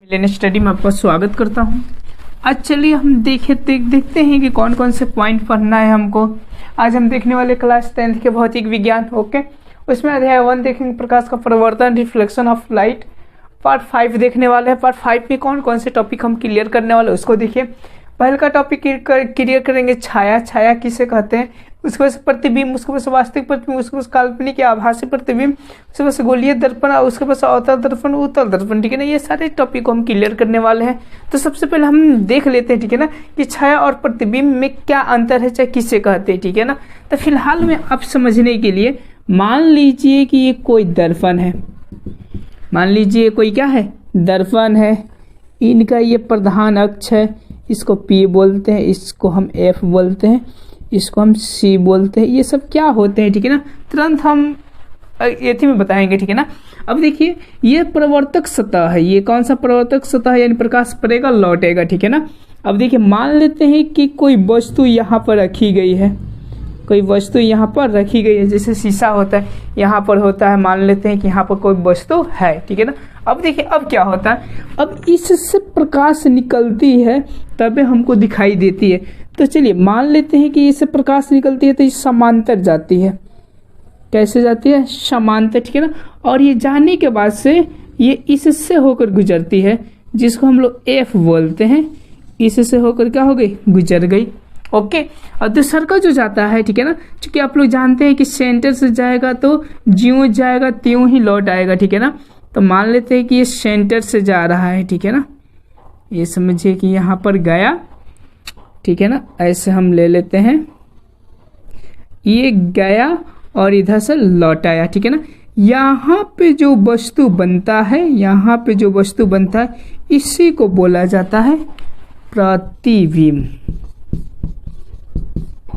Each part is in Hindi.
लेने स्टडी में आपका स्वागत करता हूं। आज चलिए हम देखते हैं कि कौन कौन से पॉइंट पढ़ना है हमको। आज हम देखने वाले क्लास 10th के भौतिक विज्ञान। ओके, उसमें अध्याय 1 देखेंगे, प्रकाश का परावर्तन, रिफ्लेक्शन ऑफ लाइट। पार्ट 5 देखने वाले हैं। पार्ट 5 में कौन कौन से टॉपिक हम क्लियर करने वाले उसको देखिए। पहले का टॉपिक क्लियर करेंगे छाया। छाया किसे कहते हैं, उसके बाद से प्रतिबिंब, उसके बाद से वास्तविक प्रतिबिंब, उसके बाद काल्पनिक या आभासी प्रतिबिंब, उसके बाद से गोलीय दर्पण, उसके बाद से अवतल दर्पण, उत्तल दर्पण। ठीक है ना, ये सारे टॉपिक को हम क्लियर करने वाले हैं। तो सबसे पहले हम देख लेते हैं, ठीक है ना, कि छाया और प्रतिबिंब में क्या अंतर है, चाहे किसे कहते हैं। ठीक है ना, तो फिलहाल में आप समझने के लिए मान लीजिए कि ये कोई दर्पण है। मान लीजिए कोई क्या है, दर्पण है। इनका ये प्रधान अक्ष है, इसको P बोलते हैं, इसको हम F बोलते हैं, इसको हम C बोलते हैं। ये सब क्या होते हैं, ठीक है ना, तुरंत हम एथी में बताएंगे। ठीक है ना, अब देखिए ये प्रवर्तक सतह है। ये कौन सा प्रवर्तक सतह है, यानी प्रकाश पड़ेगा लौटेगा। ठीक है ना, अब देखिए मान लेते हैं कि कोई वस्तु यहाँ पर रखी गई है, कोई वस्तु यहाँ पर रखी गई है, जैसे शीशा होता है यहाँ पर होता है। मान लेते हैं कि यहाँ पर कोई वस्तु है। ठीक है ना, अब देखिए अब क्या होता है, अब इससे प्रकाश निकलती है तब हमको दिखाई देती है। तो चलिए मान लेते हैं कि इससे प्रकाश निकलती है तो ये समांतर जाती है। कैसे जाती है, समांतर। ठीक है ना, और ये जाने के बाद से ये इससे होकर गुजरती है, जिसको हम लोग F बोलते हैं। इससे होकर क्या हो गई, गुजर गई। ओके, और दूसर का जो जाता है, ठीक है ना, क्योंकि आप लोग जानते हैं कि सेंटर से जाएगा तो ज्यों जाएगा त्यों ही लौट आएगा। ठीक है ना, तो मान लेते हैं कि ये सेंटर से जा रहा है। ठीक है ना, ये समझिए कि यहाँ पर गया। ठीक है ना, ऐसे हम ले लेते हैं, ये गया और इधर से लौट आया। ठीक है ना, यहाँ पे जो वस्तु बनता है, यहाँ पे जो वस्तु बनता है, इसी को बोला जाता है प्रतिबिंब।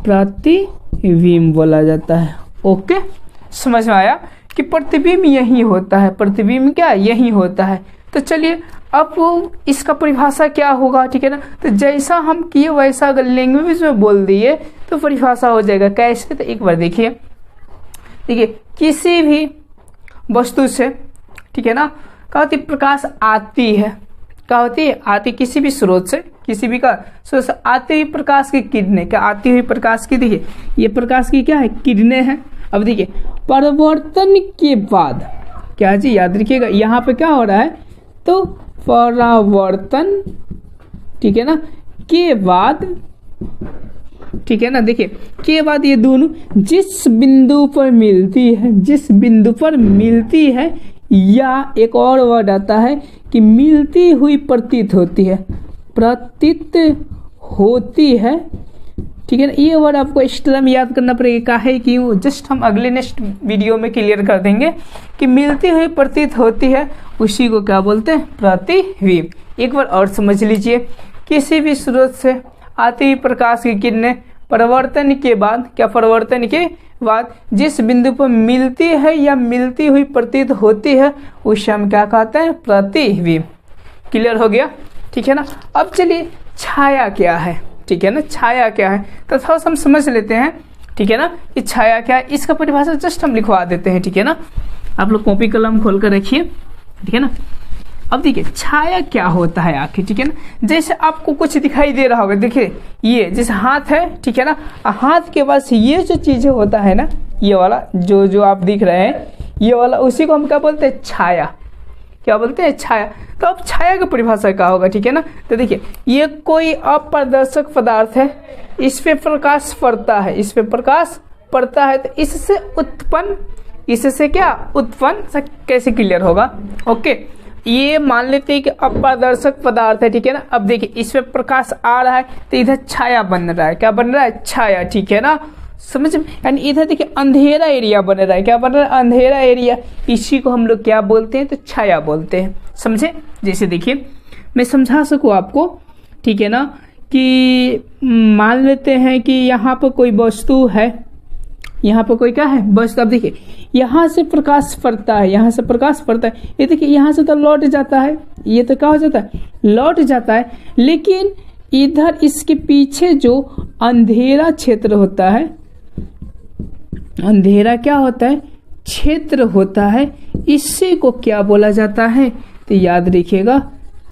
प्रतिबिंब बोला जाता है। ओके, समझ में आया कि प्रतिबिंब यही होता है। प्रतिबिंब क्या यही होता है। तो चलिए अब इसका परिभाषा क्या होगा। ठीक है ना, तो जैसा हम किए वैसा अगर लैंग्वेज में बोल दिए तो परिभाषा हो जाएगा। कैसे, तो एक बार देखिए किसी भी वस्तु से, ठीक है ना, क्या होती प्रकाश आती है, क्या होती है, आती किसी भी स्रोत से, किसी भी का स्रोत से आती हुई प्रकाश की किरणें, क्या आती हुई प्रकाश की, देखिए ये प्रकाश की क्या है, किरणें हैं। अब देखिए परावर्तन के बाद क्या जी, याद रखिएगा यहाँ पे क्या हो रहा है, तो परावर्तन, ठीक है ना, के बाद, ठीक है ना, देखिए के बाद ये दोनों जिस बिंदु पर मिलती है, जिस बिंदु पर मिलती है, या एक और वर्ड आता है कि मिलती हुई प्रतीत होती है, प्रतीत होती है। ठीक है ना, ये वर्ड आपको एक्स्ट्रा में याद करना पड़ेगा। काहे क्यों, जस्ट हम अगले नेक्स्ट वीडियो में क्लियर कर देंगे कि मिलती हुई प्रतीत होती है, उसी को क्या बोलते हैं, प्रतिबिंब। एक बार और समझ लीजिए, किसी भी स्रोत से आती हुई प्रकाश की किरणें परावर्तन के बाद, क्या परावर्तन के बाद जिस बिंदु पर मिलती है या मिलती हुई प्रतीत होती है, उसे हम क्या कहते हैं, प्रतिबिंब। क्लियर हो गया। ठीक है ना, अब चलिए छाया क्या है। ठीक है ना, छाया क्या है तो थोड़ा सा हम समझ लेते हैं। ठीक है ना, कि छाया क्या है, इसका परिभाषा जस्ट हम लिखवा देते हैं। ठीक है ना, आप लोग कॉपी कलम खोल कर रखिए। ठीक है ना, अब देखिए छाया क्या होता है आखिर। ठीक है ना, जैसे आपको कुछ दिखाई दे रहा होगा, देखिए ये जैसे हाथ है, ठीक है ना, हाथ के पास ये जो चीजें होता है ना, ये वाला जो आप दिख रहे हैं, ये वाला, उसी को हम क्या बोलते हैं, छाया। क्या बोलते हैं, छाया। तो अब छाया का परिभाषा क्या होगा। ठीक है ना, तो देखिए ये कोई अपारदर्शक पदार्थ है, इस पे प्रकाश पड़ता है, इस पे प्रकाश पड़ता है, तो इससे उत्पन्न, इससे क्या उत्पन्न, कैसे क्लियर होगा। ओके, ये मान लेते हैं कि अपारदर्शक पदार्थ है। ठीक है ना, अब देखिए इस पे प्रकाश आ रहा है तो इधर छाया बन रहा है, क्या बन रहा है, छाया। ठीक है ना, समझ, यानी इधर देखिए अंधेरा एरिया बन रहा है, क्या बन रहा है, अंधेरा एरिया। इसी को हम लोग क्या बोलते हैं, तो छाया बोलते हैं। समझे, जैसे देखिए मैं समझा सकूं आपको। ठीक है ना, कि मान लेते हैं कि यहाँ पर कोई वस्तु है, यहाँ पर कोई क्या है, वस्तु। अब देखिए यहाँ से प्रकाश पड़ता है, यहाँ से प्रकाश पड़ता है, ये देखिए यहाँ से तो लौट जाता है, ये तो क्या हो जाता है, लौट जाता है। लेकिन इधर इसके पीछे जो अंधेरा क्षेत्र होता है, अंधेरा क्या होता है, क्षेत्र होता है, इसी को क्या बोला जाता है, तो याद रखिएगा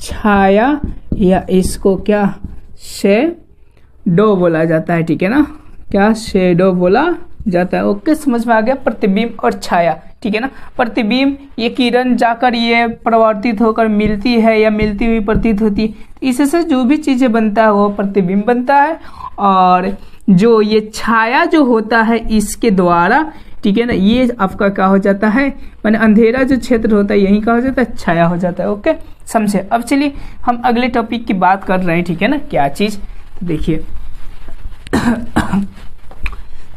छाया या इसको क्या शैडो बोला जाता है, ठीक है ना, क्या शैडो बोला जाता है। ओके, समझ में आ गया प्रतिबिंब और छाया, ठीक है ना। प्रतिबिंब ये किरण जाकर ये परिवर्तित होकर मिलती है या मिलती हुई प्रतीत होती है, इससे जो भी चीजें बनता है वो प्रतिबिंब बनता है। और जो ये छाया जो होता है इसके द्वारा, ठीक है ना, ये आपका क्या हो जाता है, माने अंधेरा जो क्षेत्र होता है यही क्या हो जाता है, छाया हो जाता है। ओके, समझे। अब चलिए हम अगले टॉपिक की बात कर रहे हैं, ठीक है ना, क्या चीज देखिए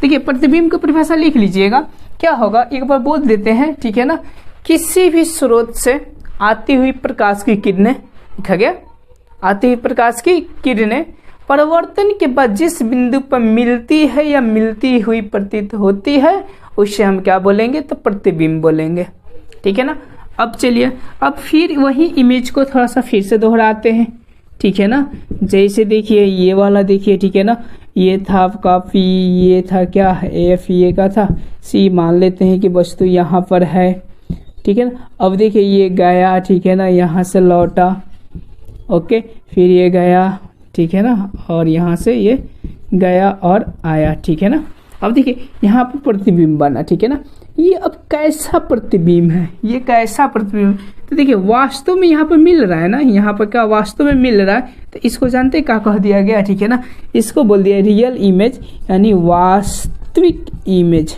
देखिए प्रतिबिंब की परिभाषा लिख लीजिएगा। क्या होगा एक बार बोल देते हैं, ठीक है ना। किसी भी स्रोत से आती हुई प्रकाश की किरणें, लिखा गया, आती हुई प्रकाश की किरणें परिवर्तन के बाद जिस बिंदु पर मिलती है या मिलती हुई प्रतीत होती है उसे हम क्या बोलेंगे, तो प्रतिबिंब बोलेंगे, ठीक है ना। अब चलिए अब फिर वही इमेज को थोड़ा सा फिर से दोहराते हैं, ठीक है ना। जैसे देखिए ये वाला देखिए, ठीक है ना, ये था आपका पी, ये था क्या एफ, ये का था सी, मान लेते हैं कि वस्तु यहाँ पर है, ठीक है ना। अब देखिए ये गया, ठीक है ना, यहाँ से लौटा, ओके, फिर ये गया, ठीक है ना, और यहाँ से ये गया और आया, ठीक है ना। अब देखिए यहाँ पर प्रतिबिंब बना, ठीक है ना। ये अब कैसा प्रतिबिंब है, ये कैसा प्रतिबिंब, तो देखिए वास्तव में यहाँ पर मिल रहा है ना, यहाँ पर क्या वास्तव में मिल रहा है, तो इसको जानते क्या कह दिया गया, ठीक है ना, इसको बोल दिया रियल इमेज, यानी वास्तविक इमेज,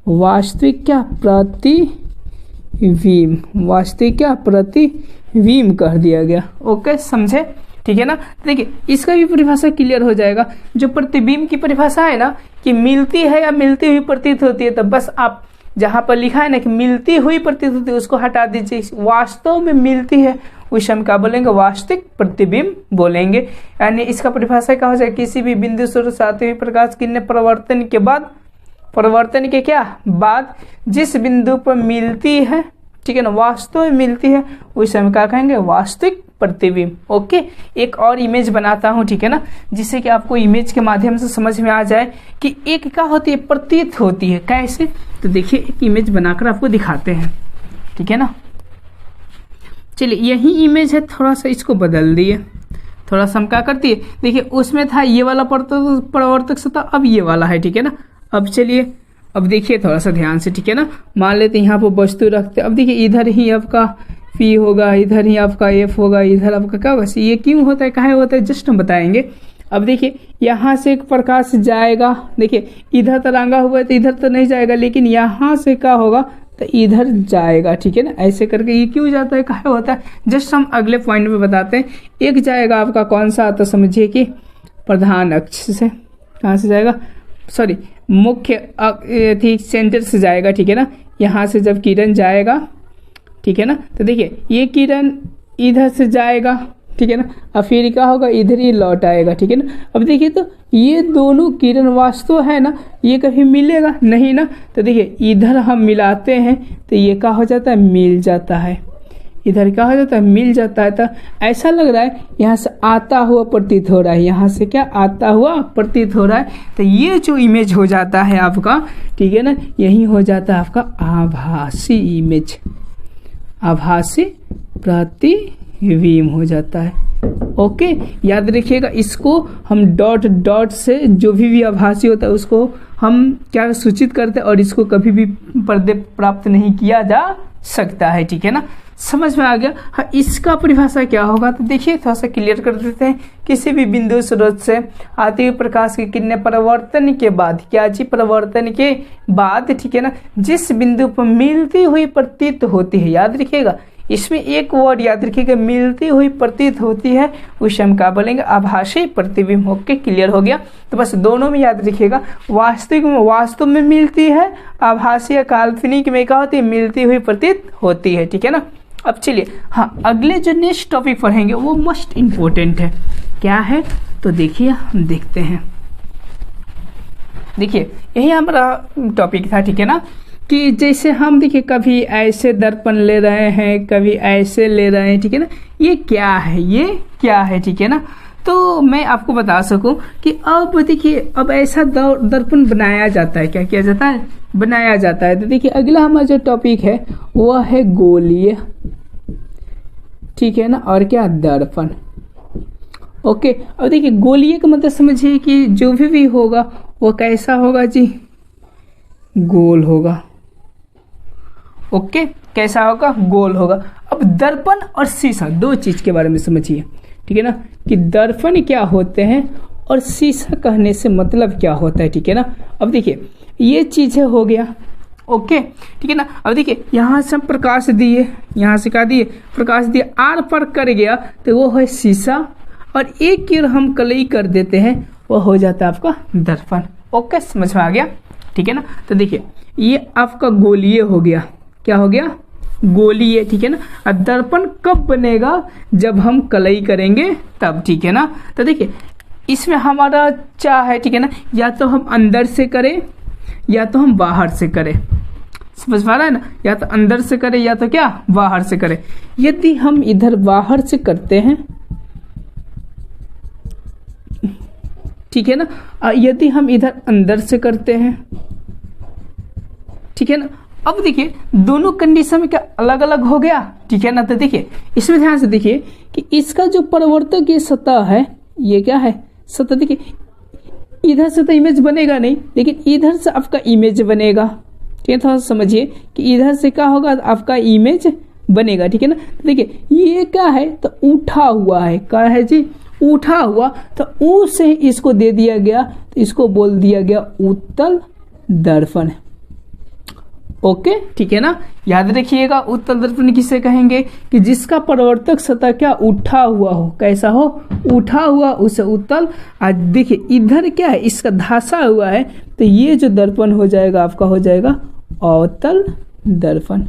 वास्तविक क्या प्रतिबिंब, वास्तविक क्या प्रतिबिंब कह दिया गया। ओके, समझे, ठीक है ना। देखिए इसका भी परिभाषा क्लियर हो जाएगा। जो प्रतिबिंब की परिभाषा है ना कि मिलती है या मिलती हुई प्रतीत होती है, तो बस आप जहां पर लिखा है ना कि मिलती हुई प्रतीत होती है उसको हटा दीजिए, वास्तव में मिलती है उसे हम क्या बोलेंगे, वास्तविक प्रतिबिंब बोलेंगे। यानी इसका परिभाषा क्या हो जाएगा, किसी भी बिंदु स्रोत से आती हुई प्रकाश किरणें परिवर्तन के बाद, परिवर्तन के क्या बाद जिस बिंदु पर मिलती है, ठीक है ना, वास्तव में मिलती है उसे हम क्या कहेंगे, वास्तविक प्रतिबिंब। ओके, एक और इमेज बनाता हूं, ठीक है ना, जिससे कि आपको इमेज के माध्यम से समझ में आ जाए कि एक क्या होती है, प्रतीत होती है, कैसे। तो देखिए एक इमेज बनाकर आपको दिखाते हैं, ठीक है ना। चलिए यही इमेज है, थोड़ा सा इसको बदल दिए, थोड़ा सा हम क्या करती है, देखिए उसमें था ये वाला परिवर्तक सतह, अब ये वाला है, ठीक है ना। अब चलिए अब देखिए थोड़ा सा ध्यान से, ठीक है ना। मान लेते हैं यहाँ पर वस्तु रखते, अब देखिए इधर ही आपका पी होगा, इधर ही आपका एफ होगा, इधर आपका क्या होगा, ये क्यों होता है, काहे होता है, जस्ट हम बताएंगे। अब देखिए यहाँ से एक प्रकाश जाएगा, देखिए इधर तरांगा हुआ है तो इधर तो नहीं जाएगा, लेकिन यहाँ से क्या होगा तो इधर जाएगा, ठीक है ना। ऐसे करके ये क्यों जाता है, काहे होता है, जस्ट हम अगले पॉइंट में बताते हैं। एक जाएगा आपका कौन सा, तो समझिए कि प्रधान अक्ष से, कहाँ से जाएगा, सॉरी मुख्य थी सेंटर से जाएगा, ठीक है ना। यहाँ से जब किरण जाएगा, ठीक है ना, तो देखिए ये किरण इधर से जाएगा, ठीक है ना, और फिर क्या होगा, इधर ही लौट आएगा, ठीक है ना। अब देखिए तो ये दोनों किरण वास्तव है ना, ये कभी मिलेगा नहीं ना, तो देखिए इधर हम मिलाते हैं तो ये क्या हो जाता है, मिल जाता है, इधर क्या हो जाता है, मिल जाता है। तो ऐसा लग रहा है यहाँ से आता हुआ प्रतीत हो रहा है, यहाँ से क्या आता हुआ प्रतीत हो रहा है, तो ये जो इमेज हो जाता है आपका, ठीक है ना, यही हो जाता है आपका आभासी इमेज, आभासी प्रतिबिंब हो जाता है। ओके, याद रखिएगा, इसको हम डॉट डॉट से जो भी आभासी होता है उसको हम क्या सूचित करते हैं, और इसको कभी भी पर्दे प्राप्त नहीं किया जा सकता है, ठीक है ना। समझ में आ गया। हाँ, इसका परिभाषा क्या होगा, तो देखिए थोड़ा सा क्लियर कर देते हैं। किसी भी बिंदु स्रोत से आती हुई प्रकाश की किरणें परिवर्तन के बाद, क्या जी, परिवर्तन के बाद, ठीक है ना, जिस बिंदु पर मिलती हुई प्रतीत होती है, याद रखिएगा इसमें एक वर्ड याद रखिएगा, मिलती हुई प्रतीत होती है, उसे हम क्या बोलेंगे, आभासी प्रतिबिंब। ओके, क्लियर हो गया। तो बस दोनों में याद रखिएगा, वास्तविक में वास्तव में मिलती है, आभासी या काल्पनिक में क्या होती है, मिलती हुई प्रतीत होती है, ठीक है ना। अब चलिए हाँ, अगले जो नेक्स्ट टॉपिक पढ़ेंगे वो मोस्ट इम्पोर्टेंट है, क्या है, तो देखिए हम देखते हैं। देखिए यही हमारा टॉपिक था, ठीक है ना, कि जैसे हम देखिए कभी ऐसे दर्पण ले रहे हैं, कभी ऐसे ले रहे हैं, ठीक है ना, ये क्या है, ये क्या है, ठीक है ना। तो मैं आपको बता सकूं कि अब देखिए अब ऐसा दर्पण बनाया जाता है, क्या किया जाता है, बनाया जाता है। तो देखिए अगला हमारा जो टॉपिक है वह है गोलीय ठीक है ना, और क्या, दर्पण। ओके, अब देखिए गोलीय का मतलब समझिए कि जो भी होगा वो कैसा होगा जी, गोल होगा। ओके, कैसा होगा, गोल होगा। अब दर्पण और शीशा दो चीज के बारे में समझिए, ठीक है ना, कि दर्पण क्या होते हैं और शीशा कहने से मतलब क्या होता है, ठीक है ना। अब देखिए ये चीजें हो गया, ओके, ठीक है ना। अब देखिए यहाँ से हम प्रकाश दिए, यहाँ से क्या दिए, प्रकाश दिए, आर पर कर गया तो वो है शीशा, और एक की हम कलई कर देते हैं वो हो जाता है आपका दर्पण। ओके, समझ में आ गया, ठीक है ना। तो देखिए ये आपका गोलीय हो गया, क्या हो गया, गोलीय, ठीक है ना। और दर्पण कब बनेगा, जब हम कलई करेंगे तब, ठीक है ना। तो देखिए इसमें हमारा क्या है, ठीक है ना, या तो हम अंदर से करें या तो हम बाहर से करें, समझ पा रहा है ना, या तो अंदर से करें या तो क्या, बाहर से करें। यदि हम इधर बाहर से करते हैं, ठीक है ना, यदि हम इधर अंदर से करते हैं, ठीक है ना। अब देखिए दोनों कंडीशन में क्या अलग अलग हो गया, ठीक है ना। तो देखिए इसमें ध्यान से देखिए कि इसका जो परिवर्तक ये सतह है, ये क्या है, सतह। देखिए इधर से तो इमेज बनेगा नहीं, लेकिन इधर से आपका इमेज बनेगा, ठीक है। थोड़ा समझिए कि इधर से क्या होगा, आपका इमेज बनेगा, ठीक है ना। देखिए ये क्या है, तो उठा हुआ है, क्या है जी, उठा हुआ, तो ऊ से इसको दे दिया गया, तो इसको बोल दिया गया उत्तल दर्पण। ओके, ठीक है ना, याद रखिएगा उत्तल दर्पण किसे कहेंगे, कि जिसका परिवर्तक सतह क्या, उठा हुआ हो, कैसा हो, उठा हुआ, उसे उत्तल। आज देखिए इधर क्या है, इसका धंसा हुआ है, तो ये जो दर्पण हो जाएगा आपका हो जाएगा अवतल दर्पण।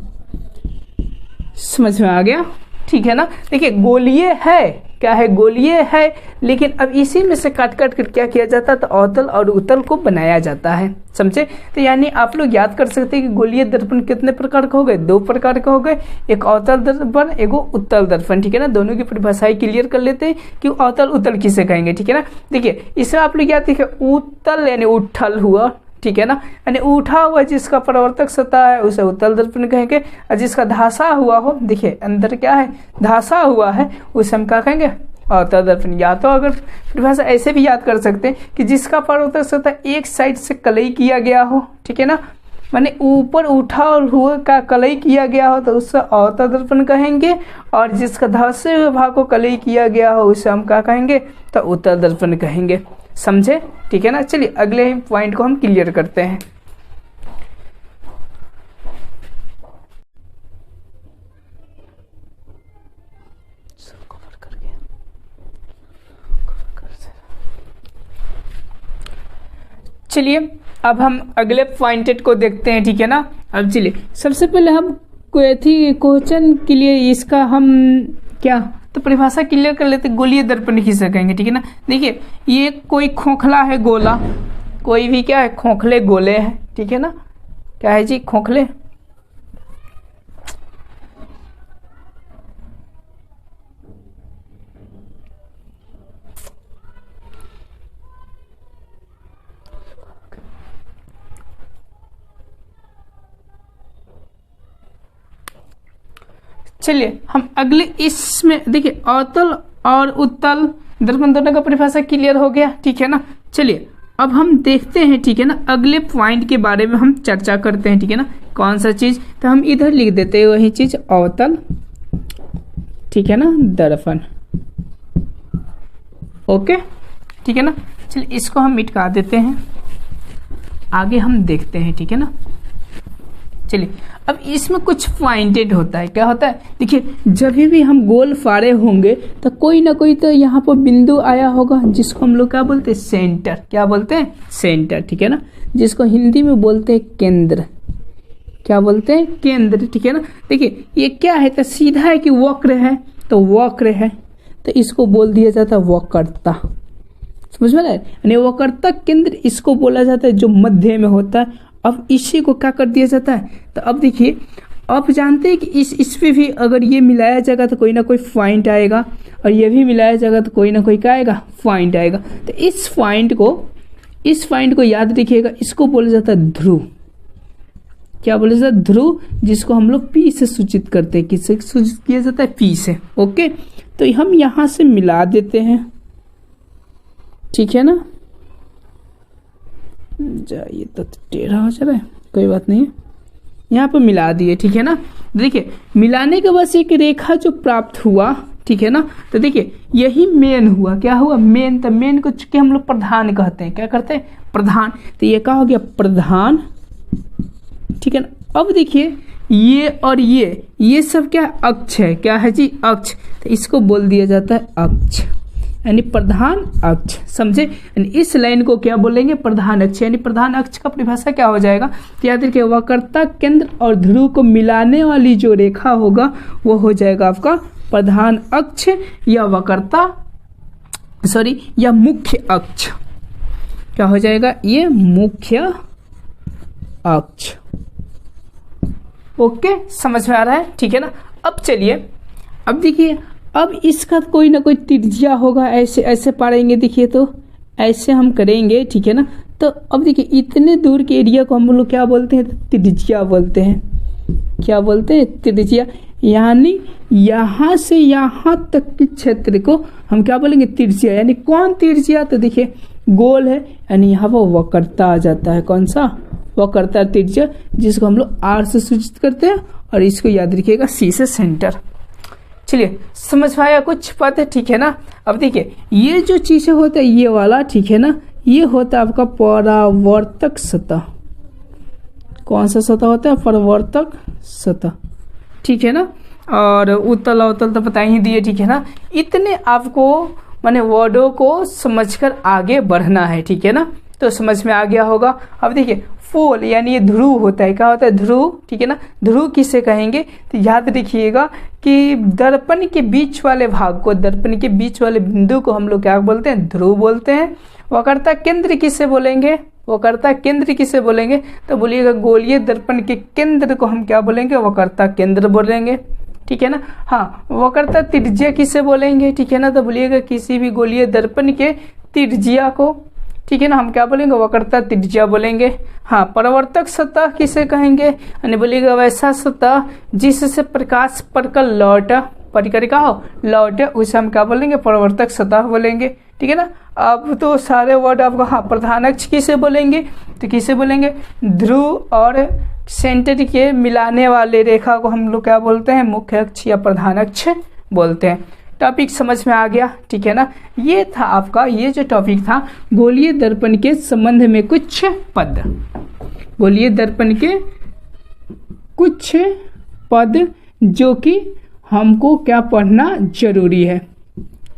समझ में आ गया, ठीक है ना। देखिए गोलीय है, क्या है, गोलीय है, लेकिन अब इसी में से काट काट कर क्या किया जाता है, तो अवतल और उत्तल को बनाया जाता है, समझे। तो यानी आप लोग याद कर सकते हैं कि गोलीय दर्पण कितने प्रकार के हो गए, दो प्रकार के हो गए, एक अवतल दर्पण, एक उत्तल दर्पण, ठीक है ना। दोनों की परिभाषाएं क्लियर कर लेते हैं कि अवतल उत्तल किसे कहेंगे, ठीक है ना। देखिए इसमें आप लोग याद रखिए, उत्तल यानी उठल हुआ, ठीक है ना, यानी उठा हुआ जिसका परिवर्तक सतह है उसे उत्तल दर्पण कहेंगे, और जिसका धंसा हुआ हो, देखिए अंदर क्या है, धंसा हुआ है, उसे हम क्या कहेंगे, अवतल दर्पण। या तो अगर परिभाषा ऐसे भी याद कर सकते हैं कि जिसका परिवर्तक सतह एक साइड से कलई किया गया हो, ठीक है ना, माने ऊपर उठा हुआ का कलई किया गया हो, तो उससे अवतल दर्पण कहेंगे, और जिसका धंसे हुए भाग को कलई किया गया हो उसे हम क्या कहेंगे, तो उत्तल दर्पण कहेंगे, समझे, ठीक है ना। चलिए अगले पॉइंट को हम क्लियर करते हैं। चलिए अब हम अगले पॉइंटेड को देखते हैं, ठीक है ना। अब चलिए सबसे पहले हम क्वेश्चन के लिए इसका हम क्या, तो परिभाषा क्लियर कर लेते, गोलीय दर्पण किसे कहेंगे, ठीक है ना। देखिए ये कोई खोखला है गोला, कोई भी क्या है, खोखले गोले हैं, ठीक है ना, क्या है जी, खोखले। चलिए हम अगले इसमें देखिए अवतल और उत्तल दर्पण दोनों का परिभाषा क्लियर हो गया, ठीक है ना। चलिए अब हम देखते हैं, ठीक है ना, अगले पॉइंट के बारे में हम चर्चा करते हैं, ठीक है ना। कौन सा चीज, तो हम इधर लिख देते हैं वही चीज, अवतल, ठीक है ना, दर्पण। ओके, ठीक है ना। चलिए इसको हम मिटा देते हैं, आगे हम देखते हैं, ठीक है ना। चलिए अब इसमें कुछ पॉइंटेड होता है, क्या होता है, देखिए जब भी हम गोल फाड़े होंगे तो कोई ना कोई तो यहाँ पर बिंदु आया होगा, जिसको हम लोग क्या बोलते हैं, सेंटर, क्या बोलते हैं, सेंटर, ठीक है ना, जिसको हिंदी में बोलते हैं केंद्र, क्या बोलते हैं, केंद्र, ठीक है ना। देखिए ये क्या है, तो सीधा है कि वक्र है, तो वक्र है, तो इसको बोल दिया जाता है वक्रता, समझ में आया, यानी वक्रता केंद्र इसको बोला जाता है, जो मध्य में होता है। अब इसी को क्या कर दिया जाता है, तो अब देखिए आप जानते हैं कि इस पे भी अगर ये मिलाया जाएगा तो कोई ना कोई पॉइंट आएगा, और ये भी मिलाया जाएगा तो कोई ना कोई क्या आएगा, पॉइंट आएगा। तो इस पॉइंट को याद रखिएगा, इसको बोला जाता है ध्रुव, क्या बोला जाता है, ध्रुव, जिसको हम लोग पी से सूचित करते हैं। किससे सूचित किया जाता है, पी से। ओके, तो हम यहां से मिला देते हैं, ठीक है ना। ये तो टेढ़ा हो जा रहा है, कोई बात नहीं, यहाँ पर मिला दिए, ठीक है ना। देखिए मिलाने के बाद एक रेखा जो प्राप्त हुआ, ठीक है ना, तो देखिए यही मेन हुआ। क्या हुआ, मेन। तो मेन को चूंकि हम लोग प्रधान कहते हैं, क्या करते हैं, प्रधान। तो ये क्या हो गया, प्रधान, ठीक है ना। अब देखिए ये और ये सब क्या अक्ष है, क्या है जी, अक्ष। तो इसको बोल दिया जाता है अक्ष, यानी प्रधान अक्ष, समझे। यानी इस लाइन को क्या बोलेंगे, प्रधान अक्ष। यानी प्रधान अक्ष का परिभाषा क्या हो जाएगा, तो याद रखिए वक्रता केंद्र और ध्रुव को मिलाने वाली जो रेखा होगा वो हो जाएगा आपका प्रधान अक्ष या वक्रता, सॉरी, या मुख्य अक्ष। क्या हो जाएगा, ये मुख्य अक्ष। ओके, समझ में आ रहा है, ठीक है ना। अब चलिए, अब देखिए, अब इसका कोई ना कोई त्रिज्या होगा, ऐसे ऐसे पढ़ेंगे। देखिए तो ऐसे हम करेंगे, ठीक है ना। तो अब देखिए इतने दूर के एरिया को हम लोग क्या बोलते हैं, त्रिज्या बोलते हैं। क्या बोलते हैं, त्रिज्या। यानी यहाँ से यहाँ तक के क्षेत्र को हम क्या बोलेंगे, त्रिज्या। यानी कौन त्रिज्या, तो देखिए गोल है, यानी यहाँ पर वक्रता आ जाता है। कौन सा, वक्रता त्रिज्या, जिसको हम लोग आर से सूचित करते हैं, और इसको याद रखिएगा सी से सेंटर। चलिए समझ में आया कुछ पद, ठीक है ना। अब देखिए ये जो चीजें होता है, ये वाला, ठीक है ना, ये होता है आपका परावर्तक सतह। कौन सा सतह होता है, परावर्तक सतह, ठीक है ना। और उत्तल अवतल तो बता ही दिए, ठीक है ना। इतने आपको माने वर्डों को समझकर आगे बढ़ना है, ठीक है ना। तो समझ में आ गया होगा। अब देखिए पोल यानी ये ध्रुव होता है। क्या होता है, ध्रुव, ठीक है ना। ध्रुव किसे कहेंगे, तो याद रखिएगा कि दर्पण के बीच वाले भाग को, दर्पण के बीच वाले बिंदु को हम लोग क्या बोलते हैं, ध्रुव बोलते हैं। वक्रता केंद्र किसे बोलेंगे, वक्रता केंद्र किसे बोलेंगे, तो बोलिएगा गोलीय दर्पण के केंद्र को हम क्या बोलेंगे, वक्रता केंद्र बोलेंगे, ठीक है ना। हाँ, वक्रता त्रिज्या किसे बोलेंगे, ठीक है ना, तो बोलिएगा किसी भी गोलीय दर्पण के त्रिज्या को, ठीक है ना, हम क्या बोलेंगे, वक्रता त्रिज्या बोलेंगे। हाँ, परावर्तक सतह किसे कहेंगे, यानी बोलिएगा वैसा सतह जिससे प्रकाश पड़कर लौटा, परिक्रिया हो लौटे, उसे हम क्या बोलेंगे, परावर्तक सतह बोलेंगे, ठीक है ना। अब तो सारे वर्ड आपको, हाँ, प्रधान अक्ष किसे बोलेंगे, तो किसे बोलेंगे, ध्रुव और सेंटर के मिलाने वाले रेखा को हम लोग क्या बोलते हैं, मुख्य अक्ष या प्रधान अक्ष बोलते हैं। टॉपिक समझ में आ गया, ठीक है ना। ये था आपका, ये जो टॉपिक था गोलीय दर्पण के संबंध में कुछ पद, गोलीय दर्पण के कुछ पद जो कि हमको क्या पढ़ना जरूरी है,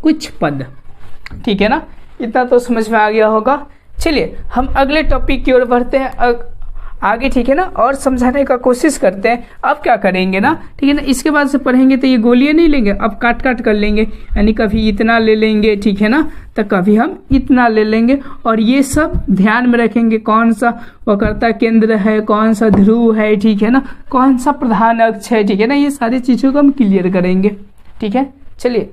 कुछ पद, ठीक है ना। इतना तो समझ में आ गया होगा। चलिए हम अगले टॉपिक की ओर बढ़ते हैं आगे, ठीक है ना, और समझाने का कोशिश करते हैं। अब क्या करेंगे ना, ठीक है ना, इसके बाद से पढ़ेंगे तो ये गोलियां नहीं लेंगे, अब काट काट कर लेंगे। यानी कभी इतना ले लेंगे, ठीक है ना, तो कभी हम इतना ले लेंगे। और ये सब ध्यान में रखेंगे, कौन सा वक्रता केंद्र है, कौन सा ध्रुव है, ठीक है ना, कौन सा प्रधान अक्ष है, ठीक है ना, ये सारी चीजों को हम क्लियर करेंगे, ठीक है। चलिए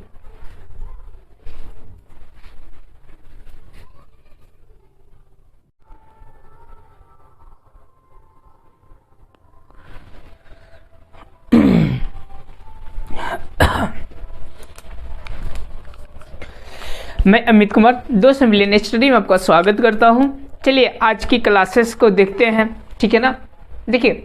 मैं अमित कुमार 2 मिलियन स्टडी में आपका स्वागत करता हूं। चलिए आज की क्लासेस को देखते हैं, ठीक है ना। देखिए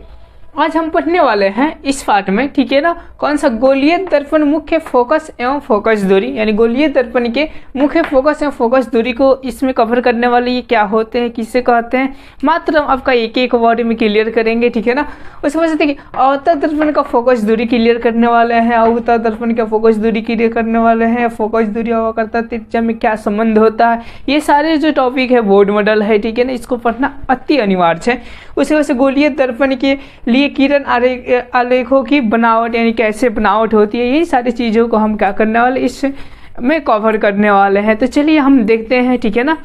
आज हम पढ़ने वाले हैं इस पार्ट में, ठीक है ना, कौन सा, गोलीय दर्पण मुख्य फोकस एवं फोकस दूरी। यानी गोलीय दर्पण के मुख्य फोकस एवं फोकस दूरी को इसमें कवर करने वाले ये क्या होते हैं, किसे कहते हैं, मात्र हम आपका एक एक वर्ड में क्लियर करेंगे, ठीक है ना। उसके बाद देखिए अवतल दर्पण का फोकस दूरी क्लियर करने वाले हैं, अवतल दर्पण का फोकस दूरी क्लियर करने वाले हैं, फोकस दूरी और वक्रता त्रिज्या में क्या संबंध होता है, ये सारे जो टॉपिक है बोर्ड मॉडल है, ठीक है ना, इसको पढ़ना अति अनिवार्य है। उसके बाद गोलीय दर्पण के लिए किरण आलेखों की बनावट, यानी कैसे बनावट होती है, यही सारी चीज़ों को हम क्या करने वाले इसमें कवर करने वाले हैं। तो चलिए हम देखते हैं, ठीक है ना,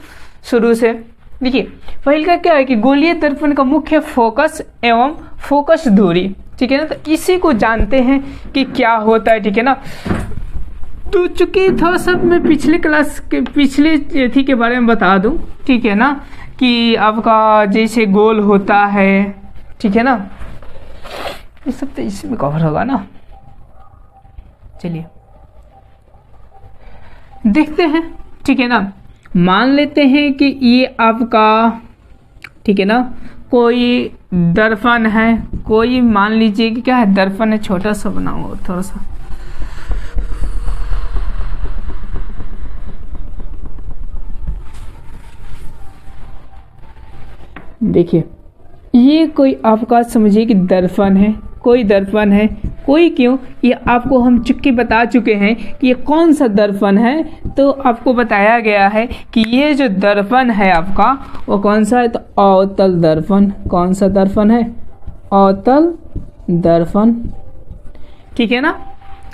शुरू से। देखिए पहले का क्या है कि गोलीय दर्पण का मुख्य फोकस एवं फोकस दूरी, ठीक है ना, तो इसी को जानते हैं कि क्या होता है, ठीक है ना। तो चूंकि थोड़ा सा मैं पिछले क्लास के पिछले थी के बारे में बता दूं, ठीक है ना, कि आपका जैसे गोल होता है, ठीक है ना, ये सब तो इसमें कवर होगा ना। चलिए देखते हैं, ठीक है ना। मान लेते हैं कि ये आपका, ठीक है ना, कोई दर्पण है, कोई मान लीजिए कि क्या है, दर्पण है, छोटा सा बनाओ थोड़ा सा। देखिए ये कोई आपका समझिए कि दर्पण है, कोई दर्पण है, कोई क्यों, ये आपको हम चुटकी बता चुके हैं कि ये कौन सा दर्पण है। तो आपको बताया गया है कि ये जो दर्पण है आपका वो कौन सा है, तो अवतल दर्पण। कौन सा दर्पण है, अवतल दर्पण, ठीक है ना,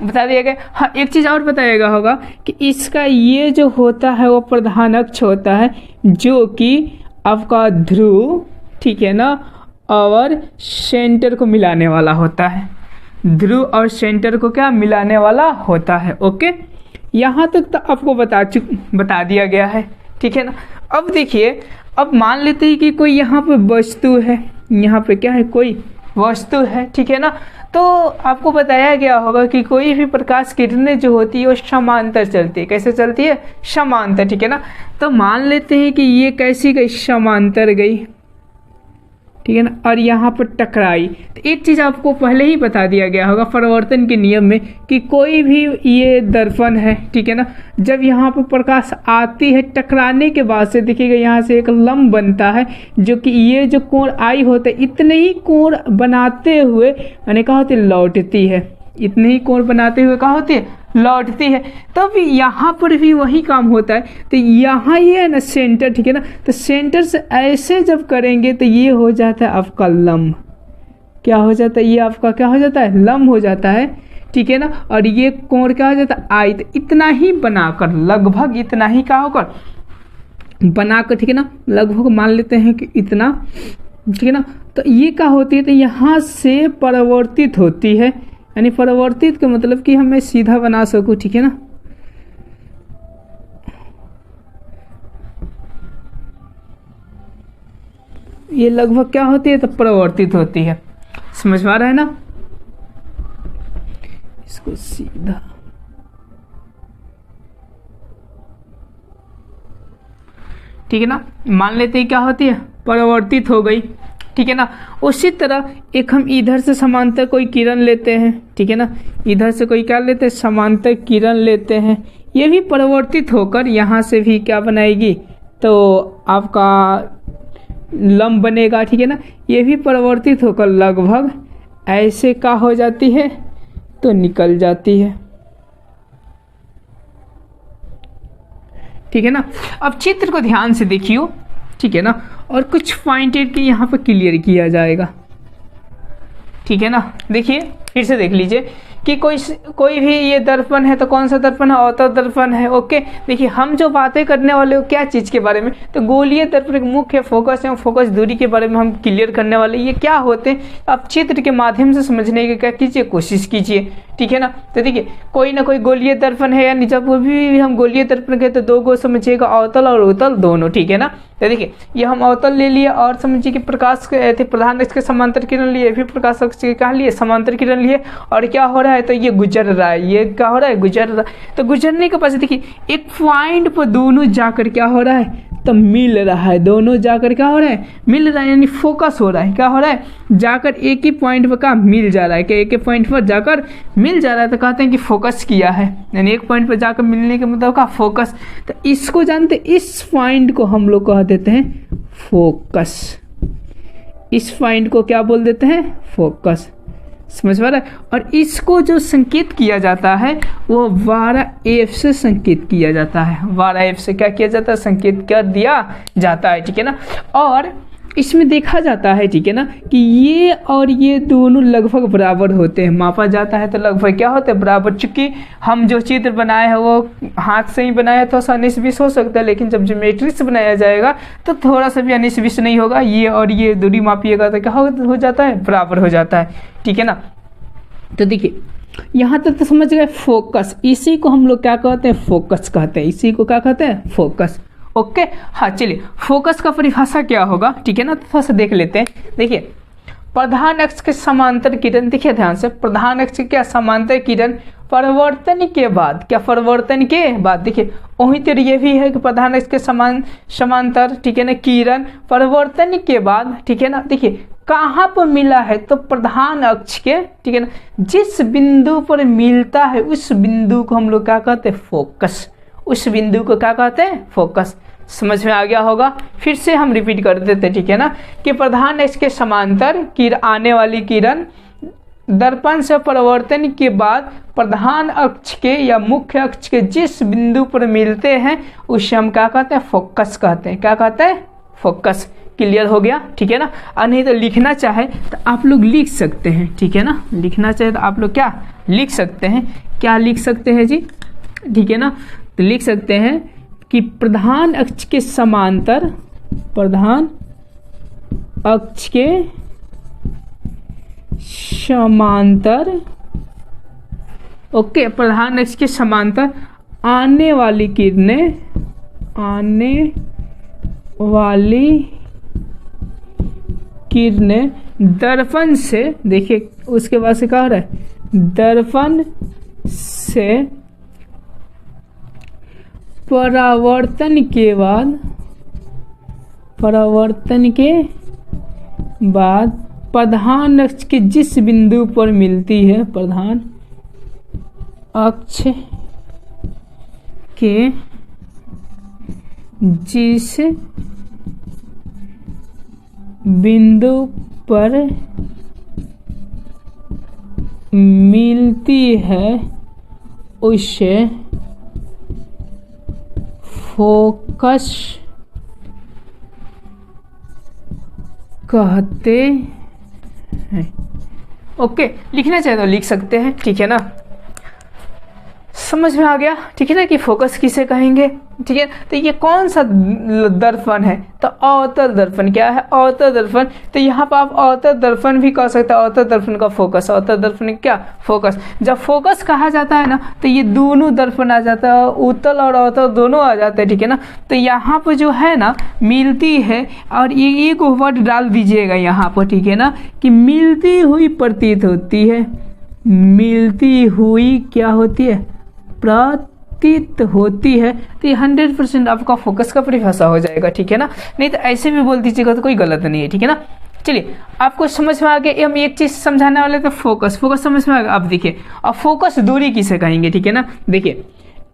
बता दिया गया। हाँ एक चीज़ और बताया होगा कि इसका ये जो होता है वो प्रधान अक्ष होता है, जो कि आपका ध्रुव, ठीक है ना, और सेंटर को मिलाने वाला होता है। ध्रुव और सेंटर को क्या मिलाने वाला होता है। ओके, यहाँ तक तो आपको बता दिया गया है, ठीक है ना। अब देखिए, अब मान लेते हैं कि कोई यहाँ पे वस्तु है, यहाँ पे क्या है, कोई वस्तु है, ठीक है ना। तो आपको बताया गया होगा कि कोई भी प्रकाश किरणें जो होती है वो समांतर चलती है। कैसे चलती है, समांतर, ठीक है ना। तो मान लेते हैं कि ये कैसी गई, समांतर गई, ठीक है ना, और यहाँ पर टकराई। तो एक चीज़ आपको पहले ही बता दिया गया होगा परावर्तन के नियम में कि कोई भी ये दर्पण है, ठीक है ना, जब यहाँ पर प्रकाश आती है, टकराने के बाद से देखिएगा यहाँ से एक लंब बनता है, जो कि ये जो कोण आई होता है, इतने ही कोण बनाते हुए यानी क्या होती है, लौटती है। इतने ही कोण बनाते हुए क्या होती है, लौटती है। तब यहाँ पर भी वही काम होता है। तो यहाँ ये है ना सेंटर, ठीक है ना, तो सेंटर से ऐसे जब करेंगे तो ये हो जाता है आपका लंब। क्या हो जाता है, ये आपका क्या हो जाता है, लंब हो जाता है, ठीक है ना। और ये कोण क्या हो जाता है, आई। तो इतना ही बनाकर, लगभग इतना ही क्या होकर बनाकर, ठीक है ना, लगभग मान लेते हैं कि इतना, ठीक है ना। तो ये क्या होती है, तो यहाँ से परावर्तित होती है, यानी परावर्तित का मतलब कि हमें सीधा बना सकूं, ठीक है ना। ये लगभग क्या होती है, तो परावर्तित होती है। समझ पा रहे हैं ना, इसको सीधा, ठीक है ना। मान लेते हैं क्या होती है, परावर्तित हो गई, ठीक है ना। उसी तरह एक हम इधर से समांतर कोई किरण लेते हैं, ठीक है ना, इधर से कोई क्या लेते हैं, समांतर किरण लेते हैं। ये भी परावर्तित होकर यहाँ से भी क्या बनाएगी, तो आपका लंब बनेगा, ठीक है ना। ये भी परावर्तित होकर लगभग ऐसे क्या हो जाती है, तो निकल जाती है, ठीक है ना। अब चित्र को ध्यान से देखियो, ठीक है ना, और कुछ पॉइंटेड के यहाँ पर क्लियर किया जाएगा, ठीक है ना। देखिए फिर से देख लीजिए कि कोई भी ये दर्पण है, तो कौन सा दर्पण है, अवतल दर्पण है। ओके, देखिए हम जो बातें करने वाले हो क्या चीज़ के बारे में, तो गोलीय दर्पण मुख्य फोकस एवं फोकस दूरी के बारे में हम क्लियर करने वाले। ये क्या होते हैं, आप चित्र के माध्यम से समझने की क्या कीजिए, कोशिश कीजिए, ठीक है ना। तो देखिए कोई ना कोई गोलीय दर्पण है, यानी जब भी हम गोलीय दर्पण कहते तो दो गो समझिएगा, अवतल और उत्तल दोनों, ठीक है ना। तो देखिए ये हम अवतल ले लिए, और समझिए कि प्रकाश के प्रधान अक्ष के समांतर किरण लिए, फिर प्रकाश अक्ष के क्या लिए, समांतर किरण लिए, और क्या हो रहा है, तो ये गुजर रहा है, ये क्या हो रहा है, गुजर रहा है। तो गुजरने के पास देखिए एक पॉइंट पर दोनों जाकर क्या हो रहा है, तो मिल रहा है, दोनों जाकर क्या हो रहा है, मिल रहा है, यानी फोकस हो रहा है। क्या हो रहा है, जाकर एक ही पॉइंट पर का मिल जा रहा है, कि एक ही पॉइंट पर जाकर मिल जा रहा है, तो कहते हैं कि फोकस किया है, यानी एक पॉइंट पर जाकर मिलने के मतलब का फोकस। तो इसको जानते, इस पॉइंट को हम लोग कह देते हैं फोकस। इस पॉइंट को क्या बोल देते हैं, फोकस। समझ पा रहा है। और इसको जो संकेत किया जाता है वो 12F से संकेत किया जाता है। 12F से क्या किया जाता है, संकेत कर दिया जाता है, ठीक है ना। और इसमें देखा जाता है, ठीक है ना, कि ये और ये दोनों लगभग बराबर होते हैं, मापा जाता है तो लगभग क्या होते हैं, बराबर। चूंकि हम जो चित्र बनाए हैं वो हाथ से ही बनाया तो 19-20 हो सकता है, लेकिन जब ज्योमेट्री से बनाया जाएगा तो थोड़ा सा भी 19-20 नहीं होगा। ये और ये दूरी मापिएगा तो क्या हो जाता है, बराबर हो जाता है, ठीक है ना। तो देखिए यहाँ तक तो समझ गए फोकस, इसी को हम लोग क्या कहते हैं, फोकस कहते हैं। इसी को क्या कहते हैं, फोकस। ओके, हाँ चलिए फोकस का परिभाषा क्या होगा, ठीक है ना, तो थोड़ा सा देख लेते हैं। देखिए प्रधान अक्ष के समांतर किरण, देखिए ध्यान से, प्रधान अक्ष के क्या समांतर किरण परिवर्तन के बाद, क्या परिवर्तन के बाद, देखिए वही तो ये भी है कि प्रधान अक्ष के समांतर, ठीक है ना, किरण परिवर्तन के बाद, ठीक है ना, देखिए कहाँ पर मिला है, तो प्रधान अक्ष के, ठीक है ना, जिस बिंदु पर मिलता है उस बिंदु को हम लोग क्या कहते हैं, फोकस। उस बिंदु को क्या कहते हैं, फोकस। समझ में आ गया होगा। फिर से हम रिपीट कर देते, ठीक है ना, कि प्रधान अक्ष के समांतर आने वाली किरण दर्पण से परिवर्तन के बाद प्रधान अक्ष के या मुख्य अक्ष के जिस बिंदु पर मिलते हैं उसे हम क्या कहते हैं, फोकस कहते हैं। क्या कहते हैं, फोकस। क्लियर हो गया, ठीक है ना। नहीं तो लिखना चाहे तो आप लोग लिख सकते हैं, ठीक है ना, लिखना चाहे तो आप लोग क्या लिख सकते हैं, क्या लिख सकते हैं जी, ठीक है ना, तो लिख सकते हैं कि प्रधान अक्ष के समांतर, प्रधान अक्ष के समांतर, ओके, प्रधान अक्ष के समांतर आने वाली किरणें, आने वाली किरणें दर्पण से, देखिए उसके बाद से कह रहा है, दर्पण से परावर्तन के बाद, परावर्तन के बाद प्रधान अक्ष के जिस बिंदु पर मिलती है, प्रधान अक्ष के जिस बिंदु पर मिलती है उसे फोकस कहते हैं। ओके, लिखना चाहे तो लिख सकते हैं, ठीक है ना, समझ में आ गया, ठीक है ना, कि फोकस किसे कहेंगे, ठीक है। तो ये कौन सा दर्पण है, तो अवतल दर्पण। क्या है, अवतल दर्पण। तो यहाँ पर आप अवतल दर्पण भी कह सकते हैं, अवतल दर्पण का फोकस, अवतल दर्पण क्या, फोकस। जब फोकस कहा जाता है ना तो ये दोनों दर्पण आ जाता है, उत्तल और अवतल दोनों आ जाते हैं, ठीक है ना। तो यहाँ पर जो है ना मिलती है, और ये एक वर्ड डाल दीजिएगा यहाँ पर, ठीक है ना, कि मिलती हुई प्रतीत होती है, मिलती हुई क्या होती है, प्रतीत होती है। तो ये 100% आपका फोकस का परिभाषा हो जाएगा, ठीक है ना। नहीं तो ऐसे भी बोल दीजिएगा तो कोई गलत नहीं है, ठीक है ना। चलिए आपको समझ में आ गया। हम एक चीज समझाने वाले थे, फोकस। फोकस समझ में आ गया। अब देखिए, अब फोकस दूरी किसे कहेंगे, ठीक है ना। देखिए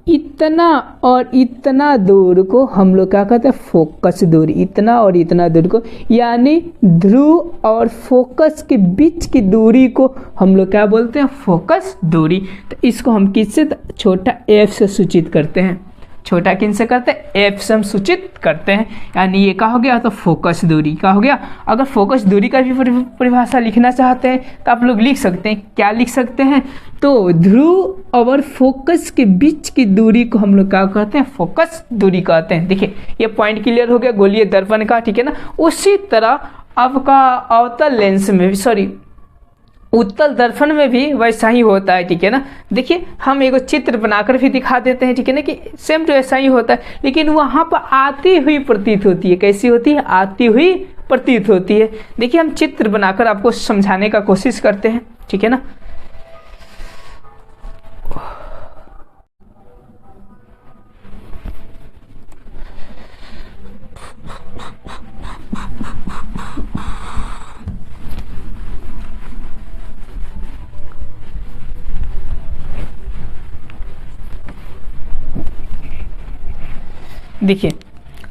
इतना और इतना दूर को हम लोग क्या कहते हैं, फोकस दूरी। इतना और इतना दूर को, यानी ध्रुव और फोकस के बीच की दूरी को हम लोग क्या बोलते हैं, फोकस दूरी। तो इसको हम किससे, छोटा एफ से सूचित करते हैं। छोटा किन से करते हैं, एफ से हम सूचित करते हैं। यानी ये क्या हो गया, तो फोकस दूरी का हो गया। अगर फोकस दूरी का भी परिभाषा लिखना चाहते हैं तो आप लोग लिख सकते हैं। क्या लिख सकते हैं, तो ध्रुव और फोकस के बीच की दूरी को हम लोग क्या कहते हैं, फोकस दूरी कहते हैं। देखिए ये पॉइंट क्लियर हो गया गोलीय दर्पण का, ठीक है ना। उसी तरह आपका अवतल लेंस में भी, सॉरी उत्तल दर्पण में भी वैसा ही होता है, ठीक है ना। देखिए हम एक चित्र बनाकर भी दिखा देते हैं, ठीक है ना, कि सेम टू ऐसा ही होता है, लेकिन वहां पर आती हुई प्रतीत होती है। कैसी होती है, आती हुई प्रतीत होती है। देखिए हम चित्र बनाकर आपको समझाने का कोशिश करते हैं, ठीक है ना। देखिए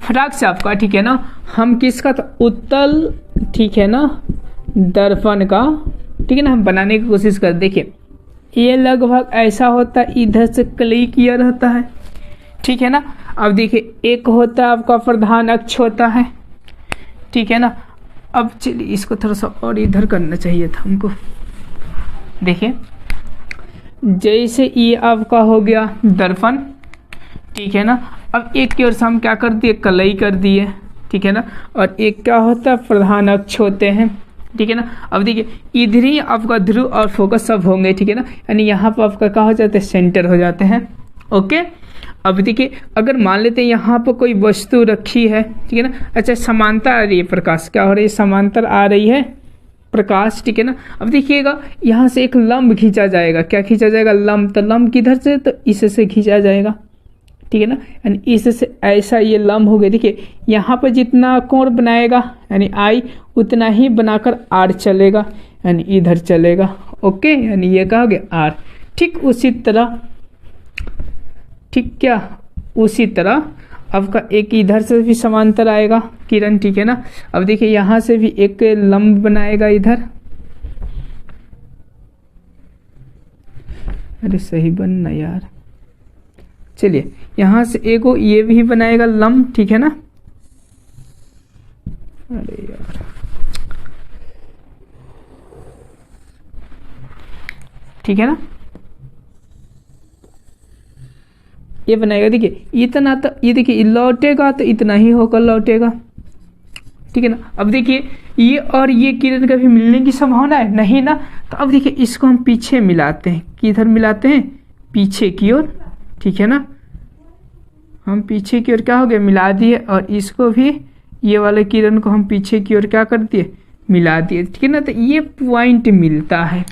फटाक से आपका, ठीक है ना, हम किसका, तो उत्तल, ठीक है ना, दर्पण का, ठीक है ना, हम बनाने की कोशिश कर। देखिए ये लगभग ऐसा होता है, इधर से क्लियर होता है, ठीक है ना। अब देखिए एक होता है आपका प्रधान अक्ष होता है, ठीक है ना। अब चलिए इसको थोड़ा सा और इधर करना चाहिए था हमको। देखिए जैसे ये आपका हो गया दर्पण, ठीक है ना। अब एक की ओर से हम क्या कर दिए, कलई कर दिए, ठीक है ना। और एक क्या होता है, प्रधान अक्ष होते हैं, ठीक है ना। अब देखिए इधर ही आपका ध्रुव और फोकस सब होंगे, ठीक है ना। यानी यहाँ पर आपका क्या हो जाता है, सेंटर हो जाते हैं। ओके, अब देखिए अगर मान लेते हैं यहाँ पर कोई वस्तु रखी है, ठीक है ना। अच्छा समांतर आ रही है प्रकाश, क्या हो रही है, समांतर आ रही है प्रकाश, ठीक है ना। अब देखिएगा यहाँ से एक लंब खींचा जाएगा, क्या खींचा जाएगा, लंब। तो लंब किधर से, तो इससे खींचा जाएगा, ठीक है ना। यानी इससे ऐसा ये लंब हो गया। देखिए यहाँ पर जितना कोण बनाएगा यानी आई, उतना ही बनाकर आर चलेगा, यानी इधर चलेगा, ओके। यानी ये कहा गया आर। ठीक उसी तरह, ठीक क्या, उसी तरह आपका एक इधर से भी समांतर आएगा किरण, ठीक है ना। अब देखिए यहाँ से भी एक लंब बनाएगा इधर, अरे सही बनना यार, चलिए यहाँ से एगो ये भी बनाएगा लंब, ठीक है ना। अरे यार ठीक है ना, ये बनाएगा। देखिए इतना, तो ये देखिए लौटेगा तो इतना ही होकर लौटेगा, ठीक है ना। अब देखिए ये और ये किरण कभी मिलने की संभावना है नहीं ना। तो अब देखिए इसको हम पीछे मिलाते हैं, किधर मिलाते हैं, पीछे की ओर, ठीक है ना। हम पीछे की ओर क्या हो गया, मिला दिए, और इसको भी, ये वाले किरण को हम पीछे की ओर क्या कर दिए, मिला दिए, ठीक है ना। तो ये पॉइंट मिलता है,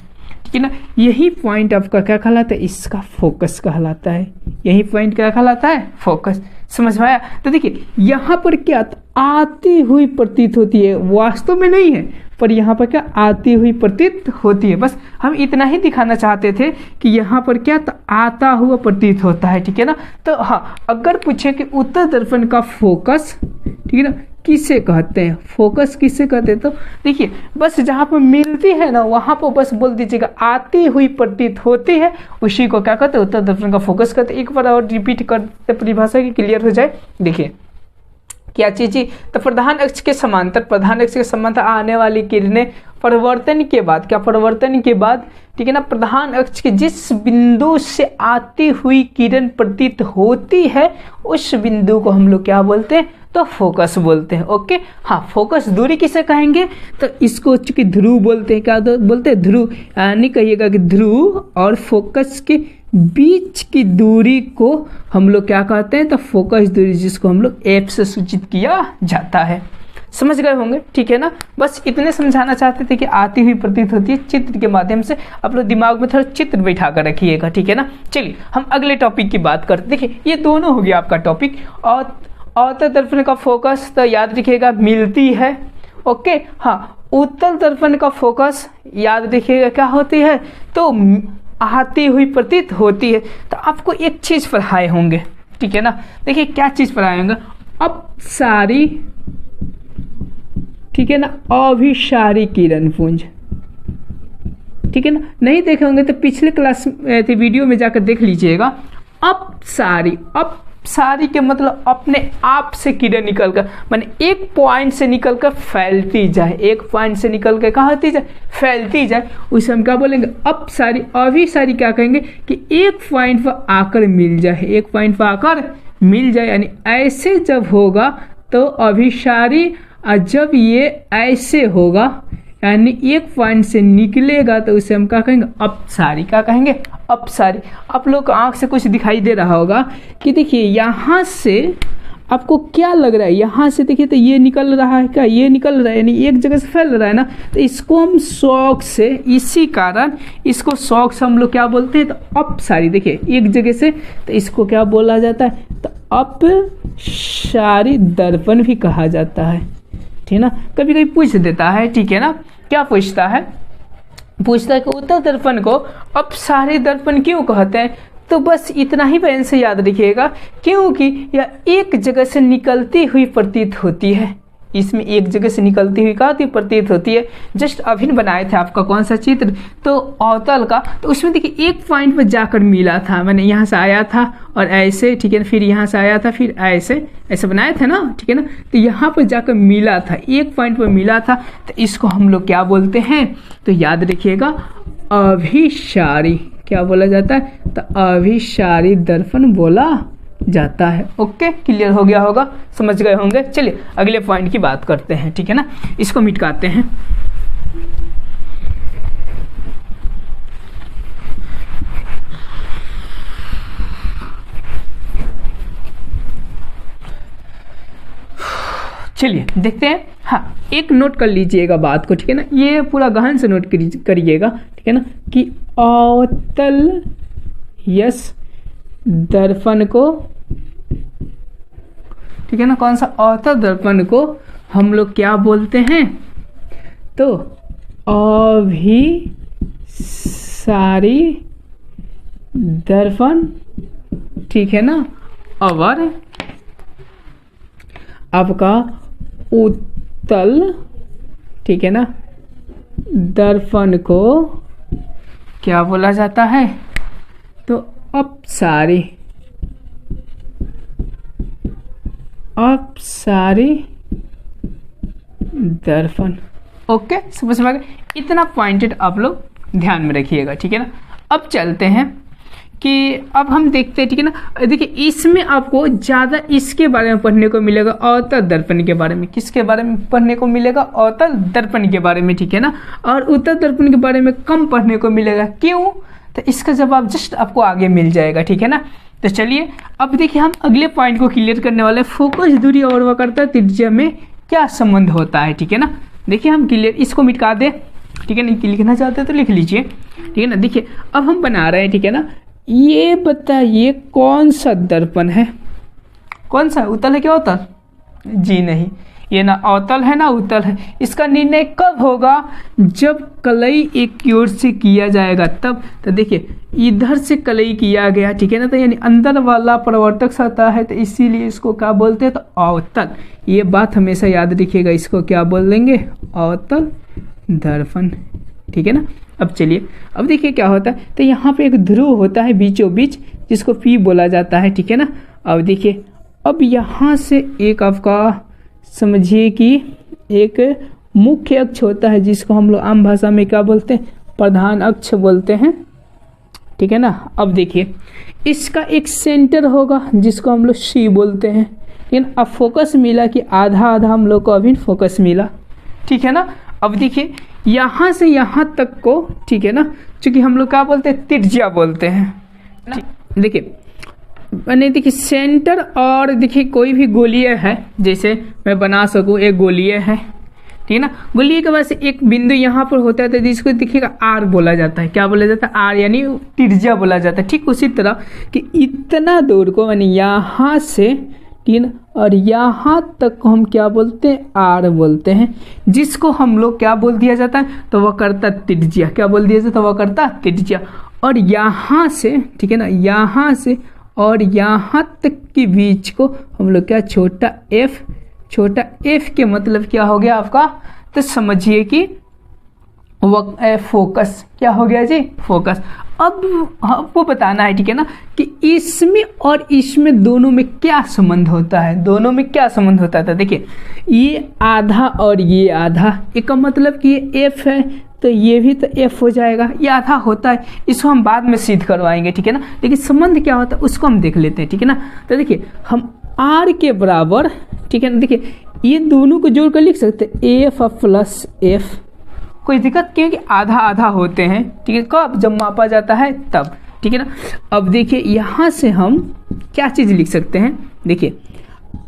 ठीक है ना। यही पॉइंट आपका क्या कहलाता है, इसका फोकस कहलाता है। यही पॉइंट क्या कहलाता है, फोकस। समझ में आया। तो देखिए यहाँ पर क्या आती हुई प्रतीत होती है, वास्तव में नहीं है, पर यहाँ पर क्या आती हुई प्रतीत होती है। बस हम इतना ही दिखाना चाहते थे कि यहाँ पर क्या तो आता हुआ प्रतीत होता है, ठीक है ना। तो हाँ, अगर पूछे कि उत्तर दर्पण का फोकस, ठीक है ना, किसे कहते हैं, फोकस किसे कहते हैं, तो देखिए बस जहाँ पर मिलती है ना वहाँ पर बस बोल दीजिएगा आती हुई प्रतीत होती है, उसी को क्या कहते हैं, उत्तर दर्पण का फोकस कहते हैं। एक बार और रिपीट करते परिभाषा की क्लियर हो जाए। देखिए क्या चीज, तो प्रधान अक्ष के समांतर आने वाली किरणें परिवर्तन के बाद, क्या परिवर्तन के बाद, ठीक है ना, प्रधान अक्ष के जिस बिंदु से आती हुई किरण प्रतीत होती है उस बिंदु को हम लोग क्या बोलते हैं, तो फोकस बोलते हैं, ओके। हाँ, फोकस दूरी किसे कहेंगे, तो इसको चूंकि ध्रुव बोलते हैं, क्या बोलते हैं, ध्रुव। यानी कहिएगा कि ध्रुव और फोकस के बीच की दूरी को हम लोग क्या कहते हैं, तो फोकस दूरी, जिसको हम लोग एफ से सूचित किया जाता है। समझ गए होंगे, ठीक है ना। बस इतने समझाना चाहते थे कि आती हुई प्रतीत होती है, चित्र के माध्यम से आप लोग दिमाग में थोड़ा चित्र बैठा कर रखिएगा, ठीक है ना। चलिए हम अगले टॉपिक की बात करते। देखिए ये दोनों हो गया आपका टॉपिक। और उत्तर दर्पण का फोकस तो याद रखिएगा मिलती है, ओके। हाँ, उत्तर दर्पण का फोकस याद रखिएगा क्या होती है, तो आती हुई प्रतीत होती है। तो आपको एक चीज पढ़ाए होंगे, ठीक है ना। देखिए क्या चीज पढ़ाए होंगे, अब सारी, ठीक है ना, अभिसारी किरण पुंज, ठीक है ना। नहीं देखे होंगे तो पिछले क्लास वीडियो में जाकर देख लीजिएगा। अब सारी के मतलब अपने आप से किरण निकलकर, माने एक पॉइंट से निकलकर फैलती जाए, एक पॉइंट से निकलकर कहाँ होती जाए, फैलती जाए, उसे हम क्या बोलेंगे, अब सारी। अभी सारी क्या कहेंगे कि एक पॉइंट पर आकर मिल जाए, एक पॉइंट पर आकर मिल जाए, यानी ऐसे जब होगा तो अभिसारी, और जब ये ऐसे होगा यानी एक पॉइंट से निकलेगा तो उसे हम क्या कहेंगे, अपसारी। क्या कहेंगे, अपसारी। आप लोग को आंख से कुछ दिखाई दे रहा होगा कि देखिए यहाँ से आपको क्या लग रहा है, यहाँ से देखिए तो ये निकल रहा है, क्या ये निकल रहा है, यानी एक जगह से फैल रहा है ना। तो इसको हम शौक से, इसी कारण इसको शौक से हम लोग क्या बोलते हैं, तो अपसारी। देखिए एक जगह से, तो इसको क्या बोला जाता है, तो अपसारी दर्पण भी कहा जाता है, ठीक है ना। कभी कभी पूछ देता है, ठीक है ना, क्या पूछता है, पूछता है कि उत्तर दर्पण को अपसारी दर्पण क्यों कहते हैं। तो बस इतना ही पेन से याद रखिएगा, क्योंकि यह एक जगह से निकलती हुई प्रतीत होती है। इसमें एक जगह से निकलती हुई क्या प्रतीत होती है। जस्ट अभी बनाए थे आपका कौन सा चित्र, तो अवतल का। तो उसमें देखिए एक पॉइंट पर जाकर मिला था, मैंने यहाँ से आया था और ऐसे, ठीक है ना, फिर यहाँ से आया था, फिर ऐसे बनाए थे ना, ठीक है ना। तो यहाँ पर जाकर मिला था, एक पॉइंट पर मिला था, तो इसको हम लोग क्या बोलते हैं, तो याद रखिएगा अभिसारी। क्या बोला जाता है, तो अभिसारी दर्पण बोला जाता है। ओके, क्लियर हो गया होगा, समझ गए होंगे। चलिए अगले पॉइंट की बात करते हैं, ठीक है ना, इसको मिटाते हैं। चलिए देखते हैं। हाँ, एक नोट कर लीजिएगा बात को, ठीक है ना, ये पूरा गहन से नोट करिएगा, ठीक है ना, कि अवतल यस दर्पण को, ठीक है ना, कौन सा अवतल दर्पण को हम लोग क्या बोलते हैं, तो अभिसारी दर्पण, ठीक है ना, और आपका उत्तल, ठीक है ना, दर्पण को क्या बोला जाता है, तो अपसारी दर्पण। ओके, समझ में आ गया। इतना पॉइंटेड आप लोग ध्यान में रखिएगा, ठीक है ना। अब चलते हैं कि अब हम देखते हैं, ठीक है ना, देखिए इसमें आपको ज़्यादा इसके बारे में पढ़ने को मिलेगा, अवतल दर्पण के बारे में। किसके बारे में पढ़ने को मिलेगा, अवतल दर्पण के बारे में, ठीक है ना, और उत्तल दर्पण के बारे में कम पढ़ने को मिलेगा। क्यों, तो इसका जवाब जस्ट आपको आगे मिल जाएगा, ठीक है ना। तो चलिए अब देखिए हम अगले पॉइंट को क्लियर करने वाले हैं, फोकस दूरी और वक्रता त्रिज्या में क्या संबंध होता है, ठीक है ना। देखिए हम क्लियर इसको मिटा दें, ठीक है, नहीं लिखना चाहते हैं तो लिख लीजिए, ठीक है ना। देखिए अब हम बना रहे हैं, ठीक है ना, ये बताइए कौन सा दर्पण है, कौन सा, उत्तल है क्या अवतल, जी नहीं, ये ना अवतल है ना उत्तल है। इसका निर्णय कब होगा, जब कलई एक की ओर से किया जाएगा तब। तो देखिए इधर से कलई किया गया, ठीक है ना, तो यानी अंदर वाला परावर्तक सतह है, तो इसीलिए इसको क्या बोलते हैं, तो अवतल। ये बात हमेशा याद रखिएगा, इसको क्या बोल देंगे, अवतल दर्पण, ठीक है ना। अब चलिए अब देखिए क्या होता है, तो यहाँ पे एक ध्रुव होता है बीचों बीच, जिसको पी बोला जाता है, ठीक है ना। अब देखिए अब यहाँ से एक आपका समझिए कि एक मुख्य अक्ष होता है, जिसको हम लोग आम भाषा में क्या बोलते हैं, प्रधान अक्ष बोलते हैं, ठीक है ना। अब देखिए इसका एक सेंटर होगा, जिसको हम लोग सी बोलते हैं, लेकिन अब फोकस मिला कि आधा आधा हम लोग को अभी फोकस मिला, ठीक है ना। अब देखिए यहाँ से यहाँ तक को, ठीक है ना, चूंकि हम लोग क्या बोलते हैं, त्रिज्या बोलते हैं। देखिए मैंने देखिए सेंटर, और देखिए कोई भी गोलीय है, जैसे मैं बना सकूँ एक गोलीय है, ठीक है ना, गोलीय के बाद से एक बिंदु यहाँ पर होता है, तो जिसको देखिएगा आर बोला जाता है, क्या बोला जाता है, आर यानी त्रिज्या बोला जाता है। ठीक उसी तरह कि इतना दूर को मैंने यहाँ से, ठीक है, और यहाँ तक को हम क्या बोलते हैं, आर बोलते हैं, जिसको हम लोग क्या बोल दिया जाता है, तो वक्रता त्रिज्या, क्या बोल दिया जाता है, वक्रता त्रिज्या। और यहाँ से, ठीक है ना, यहाँ से और यहाँ तक के बीच को हम लोग क्या, छोटा एफ, छोटा एफ के मतलब क्या हो गया आपका, तो समझिए कि फोकस, क्या हो गया जी, फोकस। अब आपको बताना है, ठीक है ना, कि इसमें और इसमें दोनों में क्या संबंध होता है, दोनों में क्या संबंध होता है। तो देखिए ये आधा और ये आधा, इसका मतलब कि ये एफ है, तो ये भी तो एफ हो जाएगा, ये आधा होता है, इसको हम बाद में सिद्ध करवाएंगे, ठीक है ना। लेकिन संबंध क्या होता है उसको हम देख लेते हैं, ठीक है ना। तो देखिए हम आर के बराबर, ठीक है ना, देखिए ये दोनों को जोड़ कर लिख सकते हैं, एफ प्लस एफ, कोई दिक्कत, क्योंकि आधा आधा होते हैं, ठीक है, कब, जब मापा जाता है तब, ठीक है ना। अब देखिए यहाँ से हम क्या चीज़ लिख सकते हैं, देखिए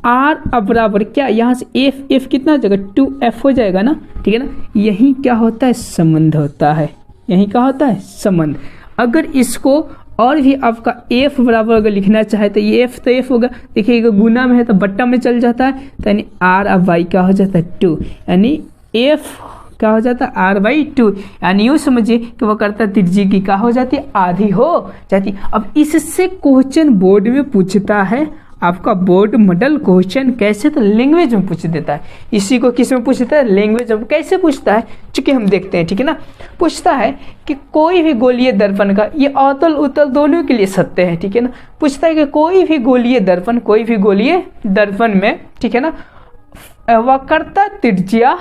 आर अब बराबर क्या, यहाँ से एफ, एफ कितना हो जाएगा, 2f हो जाएगा ना, ठीक है ना। यही क्या होता है, संबंध होता है, यही क्या होता है, संबंध। अगर इसको और भी आपका एफ बराबर अगर लिखना चाहे तो ये एफ तो एफ होगा, देखिए गुना में है तो बट्टा में चल जाता है, तो यानी आर अब वाई क्या हो जाता है, 2, यानी एफ क्या हो जाता है, r/2, यानी यूँ समझिए कि वो करता त्रिज्या की क्या हो जाती है, आधी हो जाती। अब इससे क्वेश्चन बोर्ड में पूछता है, आपका बोर्ड मॉडल क्वेश्चन कैसे, तो लैंग्वेज में पूछ देता है। इसी को किस में पूछता है, लैंग्वेज में। कैसे पूछता है, चूंकि हम देखते हैं, ठीक है ना, पूछता है कि कोई भी गोलीय दर्पण का, ये अवतल उत्तल दोनों के लिए सत्य है, ठीक है ना। पूछता है कि कोई भी गोलीय दर्पण, कोई भी गोलीय दर्पण में, ठीक है ना, वक्रता त्रिज्या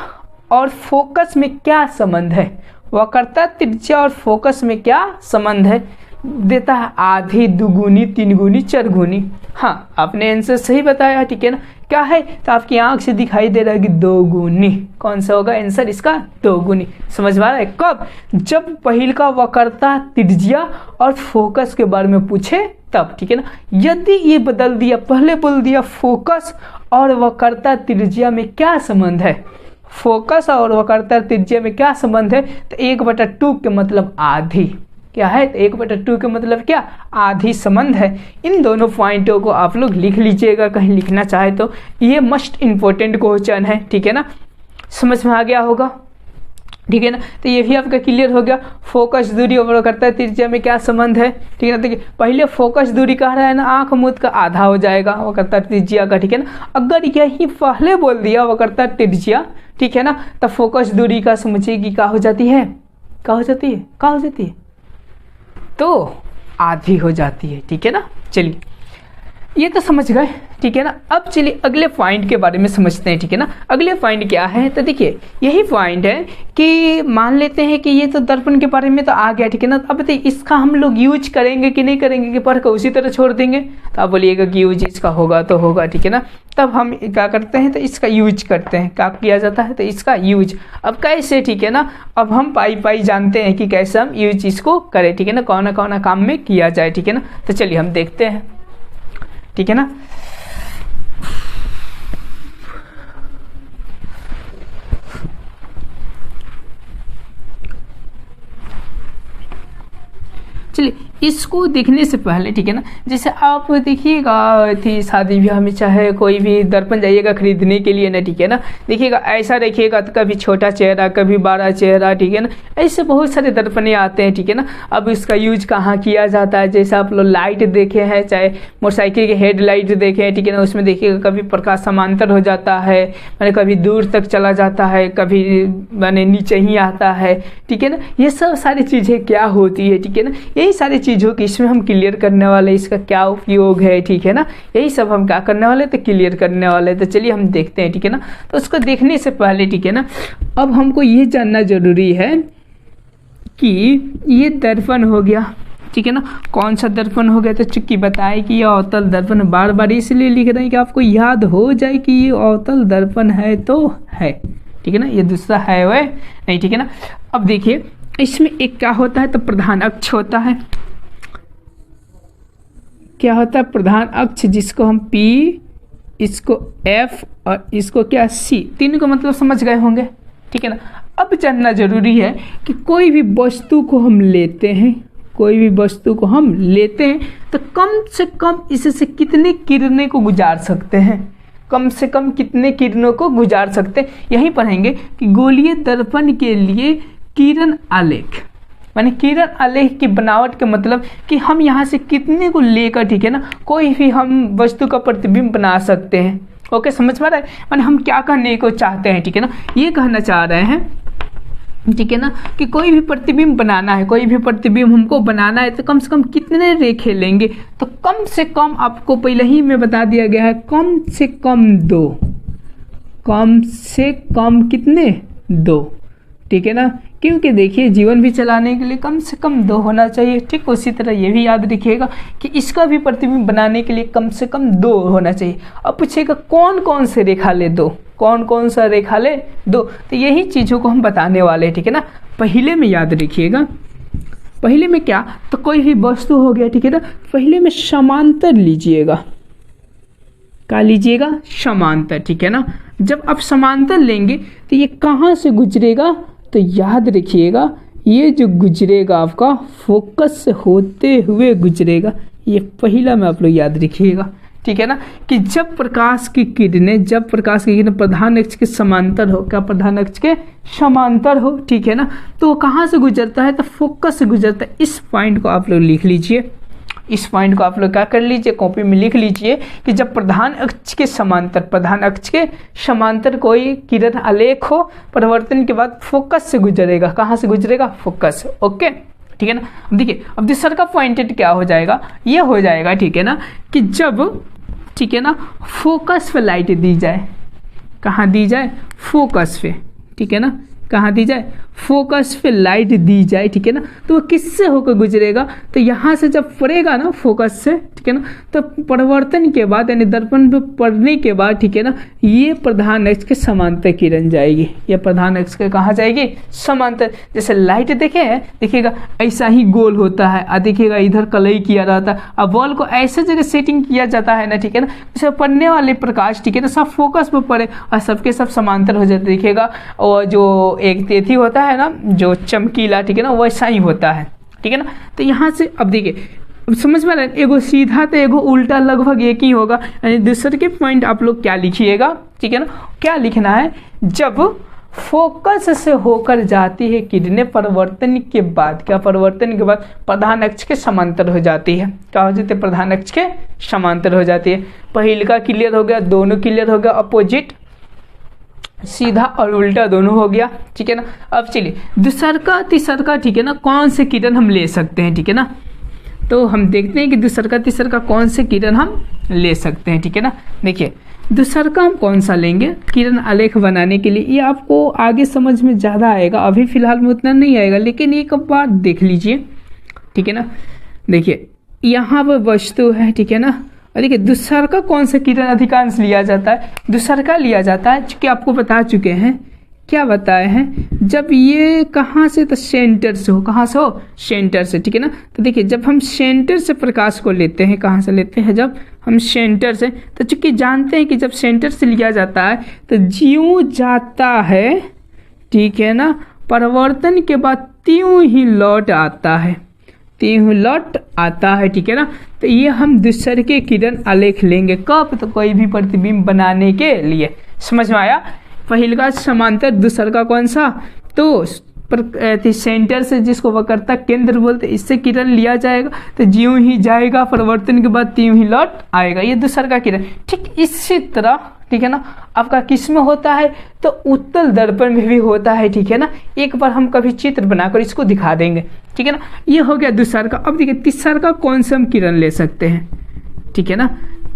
और फोकस में क्या संबंध है, वक्रता त्रिज्या और फोकस में क्या संबंध है। देता है आधी, दुगुनी, तीन गुनी, चरगुनी। हाँ, आपने आंसर सही बताया, ठीक है ना। क्या है, तो आपकी आंख से दिखाई दे रहा है कि दोगुनी। कौन सा होगा आंसर इसका, दोगुनी। समझ में आ रहा है, कब, जब पहिल का वक्रता, त्रिज्या और फोकस के बारे में पूछे तब, ठीक है ना। यदि ये बदल दिया, पहले बोल दिया फोकस और वक्रता त्रिज्या में क्या संबंध है, फोकस और वक्रता त्रिज्या में क्या संबंध है, तो 1/2 के मतलब आधी। क्या है, तो 1/2 के मतलब क्या, आधी संबंध है। इन दोनों पॉइंटों को आप लोग लिख लीजिएगा, कहीं लिखना चाहे तो। ये मोस्ट इंपॉर्टेंट क्वेश्चन है, ठीक है ना। समझ में आ गया होगा, ठीक है ना। तो ये भी आपका क्लियर हो गया। फोकस दूरी और वक्रता त्रिज्या में क्या संबंध है, ठीक है ना। देखिए पहले फोकस दूरी कह रहा है ना, आंख मूंद का आधा हो जाएगा वक्रता त्रिज्या का, ठीक है ना। अगर यही पहले बोल दिया वक्रता त्रिज्या, ठीक है ना, तब फोकस दूरी का समझिए कि क्या हो जाती है, क्या हो जाती है, क्या हो जाती है, तो आधी हो जाती है, ठीक है ना। चलिए ये तो समझ गए, ठीक है ना। अब चलिए अगले पॉइंट के बारे में समझते हैं, ठीक है ना। अगले पॉइंट क्या है, तो देखिए यही पॉइंट है कि मान लेते हैं कि ये तो दर्पण के बारे में तो आ गया, ठीक है ना। अब बताइए इसका हम लोग यूज करेंगे कि नहीं करेंगे, कि पढ़ कर उसी तरह छोड़ देंगे, तो आप बोलिएगा कि यूज इसका होगा तो होगा, ठीक है ना। तब हम क्या करते हैं, तो इसका यूज करते हैं। क्या किया जाता है, तो इसका यूज। अब कैसे, ठीक है ना, अब हम पाई जानते हैं कि कैसे हम यूज इसको करें, ठीक है ना, कौन कौन काम में किया जाए, ठीक है ना। तो चलिए हम देखते हैं, ठीक है ना। चलिए इसको देखने से पहले, ठीक है ना, जैसे आप देखिएगा थी शादी ब्याह में, चाहे कोई भी दर्पण जाइएगा खरीदने के लिए ना, ठीक है ना, देखिएगा ऐसा देखिएगा तो कभी छोटा चेहरा, कभी बड़ा चेहरा, ठीक है ना, ऐसे बहुत सारे दर्पणे आते हैं, ठीक है ना। अब इसका यूज कहाँ किया जाता है, जैसे आप लोग लाइट देखे हैं, चाहे मोटरसाइकिल के हेडलाइट देखे हैं, ठीक है ना, उसमें देखिएगा कभी प्रकाश समांतर हो जाता है, मैंने कभी दूर तक चला जाता है, कभी मैंने नीचे ही आता है, ठीक है ना। ये सब सारी चीज़ें क्या होती है, ठीक है ना, यही सारी चीज़ों की इसमें हम क्लियर करने वाले, इसका क्या उपयोग है, ठीक है ना, यही सब हम क्या करने वाले, तो क्लियर करने वाले। तो चलिए हम देखते हैं, ठीक है ना। तो उसको देखने से पहले, ठीक है ना, अब हमको ये जानना जरूरी है कि ये दर्पण हो गया, ठीक है ना, कौन सा दर्पण हो गया, तो चूंकि बताए कि ये अवतल दर्पण, बार बार इसलिए लिख रहे हैं कि आपको याद हो जाए कि ये अवतल दर्पण है तो है, ठीक है ना, ये दूसरा है वह नहीं, ठीक है ना। अब देखिए इसमें एक क्या होता है, तो प्रधान अक्ष होता है। क्या होता है, प्रधान अक्ष, जिसको हम P, इसको F और इसको क्या C, तीनों का मतलब समझ गए होंगे, ठीक है ना। अब जानना जरूरी है कि कोई भी वस्तु को हम लेते हैं, कोई भी वस्तु को हम लेते हैं तो कम से कम इससे कितने किरणें को गुजार सकते हैं, कम से कम कितने किरणों को गुजार सकते हैं। यही पढ़ेंगे कि गोलीय दर्पण के लिए किरण आलेख, माने किरण आलेख की बनावट के मतलब कि हम यहाँ से कितने को लेकर, ठीक है ना, कोई भी हम वस्तु का प्रतिबिंब बना सकते हैं। ओके, समझ में आ रहा है, माने हम क्या कहने को चाहते हैं, ठीक है ना, ये कहना चाह रहे हैं, ठीक है ना, कि कोई भी प्रतिबिंब बनाना है, कोई भी प्रतिबिंब हमको बनाना है तो कम से कम कितने रेखे लेंगे, तो कम से कम आपको पहले ही में बता दिया गया है, कम से कम 2, कम से कम कितने, 2, ठीक है ना। क्योंकि देखिए जीवन भी चलाने के लिए कम से कम 2 होना चाहिए, ठीक। उसी तरह ये भी याद रखिएगा कि इसका भी प्रतिबिंब बनाने के लिए कम से कम 2 होना चाहिए। अब पूछेगा कौन कौन से रेखा ले 2, कौन कौन सा रेखा ले 2, तो यही चीज़ों को हम बताने वाले हैं, ठीक है ना। पहले में याद रखिएगा, पहले में क्या, तो कोई भी वस्तु हो गया, ठीक है ना, पहले में समांतर लीजिएगा, क्या लीजिएगा, समांतर, ठीक है ना। जब आप समांतर लेंगे तो ये कहाँ से गुजरेगा, तो याद रखिएगा ये जो गुजरेगा आपका फोकस से होते हुए गुजरेगा, ये पहला में आप लोग याद रखिएगा, ठीक है ना, कि जब प्रकाश की किरणें, जब प्रकाश की किरणें प्रधान अक्ष के समांतर हो, क्या प्रधान अक्ष के समांतर हो, ठीक है ना, तो वो कहाँ से गुजरता है, तो फोकस से गुजरता है। इस पॉइंट को आप लोग लिख लीजिए, इस पॉइंट को आप लोग क्या कर लीजिए, कॉपी में लिख लीजिए कि जब प्रधान अक्ष के समांतर, प्रधान अक्ष के समांतर कोई किरण आलेख हो, परिवर्तन के बाद फोकस से गुजरेगा, कहाँ से गुजरेगा, फोकस। ओके, ठीक है ना। अब देखिए अब दूसरा का पॉइंटेड क्या हो जाएगा, ये हो जाएगा, ठीक है ना, कि जब, ठीक है ना, फोकस पे लाइट दी जाए, कहाँ दी जाए, फोकस पे, ठीक है ना, कहाँ दी जाए, फोकस पे लाइट दी जाए, ठीक है ना, तो वो किससे होकर गुजरेगा, तो यहाँ से जब पड़ेगा ना फोकस से, ठीक है ना, तो परिवर्तन के बाद यानी दर्पण पे पड़ने के बाद, ठीक है ना, ये प्रधान अक्ष के समांतर किरण जाएगी, ये प्रधान अक्ष के कहाँ जाएगी, समांतर। जैसे लाइट देखे हैं, देखिएगा ऐसा ही गोल होता है, और देखिएगा इधर कलई किया रहता है, अब बॉल को ऐसे जगह सेटिंग किया जाता है ना, ठीक है ना, जैसे पड़ने वाले प्रकाश, ठीक है ना, सब फोकस पर पड़े और सबके सब समांतर हो जाते, देखिएगा। और जो एक तेथी होता है ना, जो चमकीला, ठीक है ना, वैसा ही होता है, ठीक है ना। तो यहाँ से अब देखिए, अब समझ में आ रहा है, एगो सीधा तो एगो उल्टा लगभग एक ही होगा, यानी दूसरे के पॉइंट आप लोग क्या लिखिएगा, ठीक है ना, क्या लिखना है, जब फोकस से होकर जाती है किरणें परिवर्तन के बाद, क्या परिवर्तन के बाद प्रधान अक्ष के समांतर हो जाती है, क्या हो जाती है, प्रधान अक्ष के समांतर हो जाती है। पहले का क्लियर हो गया, दोनों क्लियर हो गया, अपोजिट सीधा और उल्टा दोनों हो गया, ठीक है ना। अब चलिए दूसरका तीसरका, ठीक है ना, कौन से किरण हम ले सकते हैं, ठीक है ना, तो हम देखते हैं कि दूसरका तीसरका कौन से किरण हम ले सकते हैं, ठीक है ना। देखिए दूसरका हम कौन सा लेंगे किरण आलेख बनाने के लिए, ये आपको आगे समझ में ज़्यादा आएगा, अभी फिलहाल में उतना नहीं आएगा, लेकिन एक बार देख लीजिए, ठीक है ना। देखिए यहाँ पर वस्तु है, ठीक है ना, और देखिए दूसरका कौन सा किरण अधिकांश लिया जाता है, दूसरका लिया जाता है, चूँकि आपको बता चुके हैं, क्या बताए हैं, जब ये कहाँ से, तो सेंटर से हो, कहाँ से हो, सेंटर से, ठीक है ना। तो देखिए जब हम सेंटर से प्रकाश को लेते हैं, कहाँ से लेते हैं, जब हम सेंटर से, तो चूँकि जानते हैं कि जब सेंटर से लिया जाता है तो ज्यों जाता है, ठीक है ना, परिवर्तन के बाद त्यों ही लौट आता है, त्यों लौट आता है, ठीक है ना। तो ये हम दूसरे के किरण आलेख लेंगे, कब, तो कोई भी प्रतिबिंब बनाने के लिए, समझ में आया। पहले का समांतर, दूसरा का कौन सा, तो सेंटर से जिसको वक्रता केंद्र बोलते, इससे किरण लिया जाएगा, तो ज्यों ही जाएगा परिवर्तन के बाद त्यों ही लौट आएगा, ये दूसरा का किरण। ठीक इसी तरह, ठीक है ना, आपका किस में होता है, तो उत्तल दर्पण में भी होता है, ठीक है ना। एक बार हम कभी चित्र बनाकर इसको दिखा देंगे, ठीक है ना। ये हो गया दूसरा का। अब देखिए तीसरा का कौन सा हम किरण ले सकते हैं, ठीक है ना।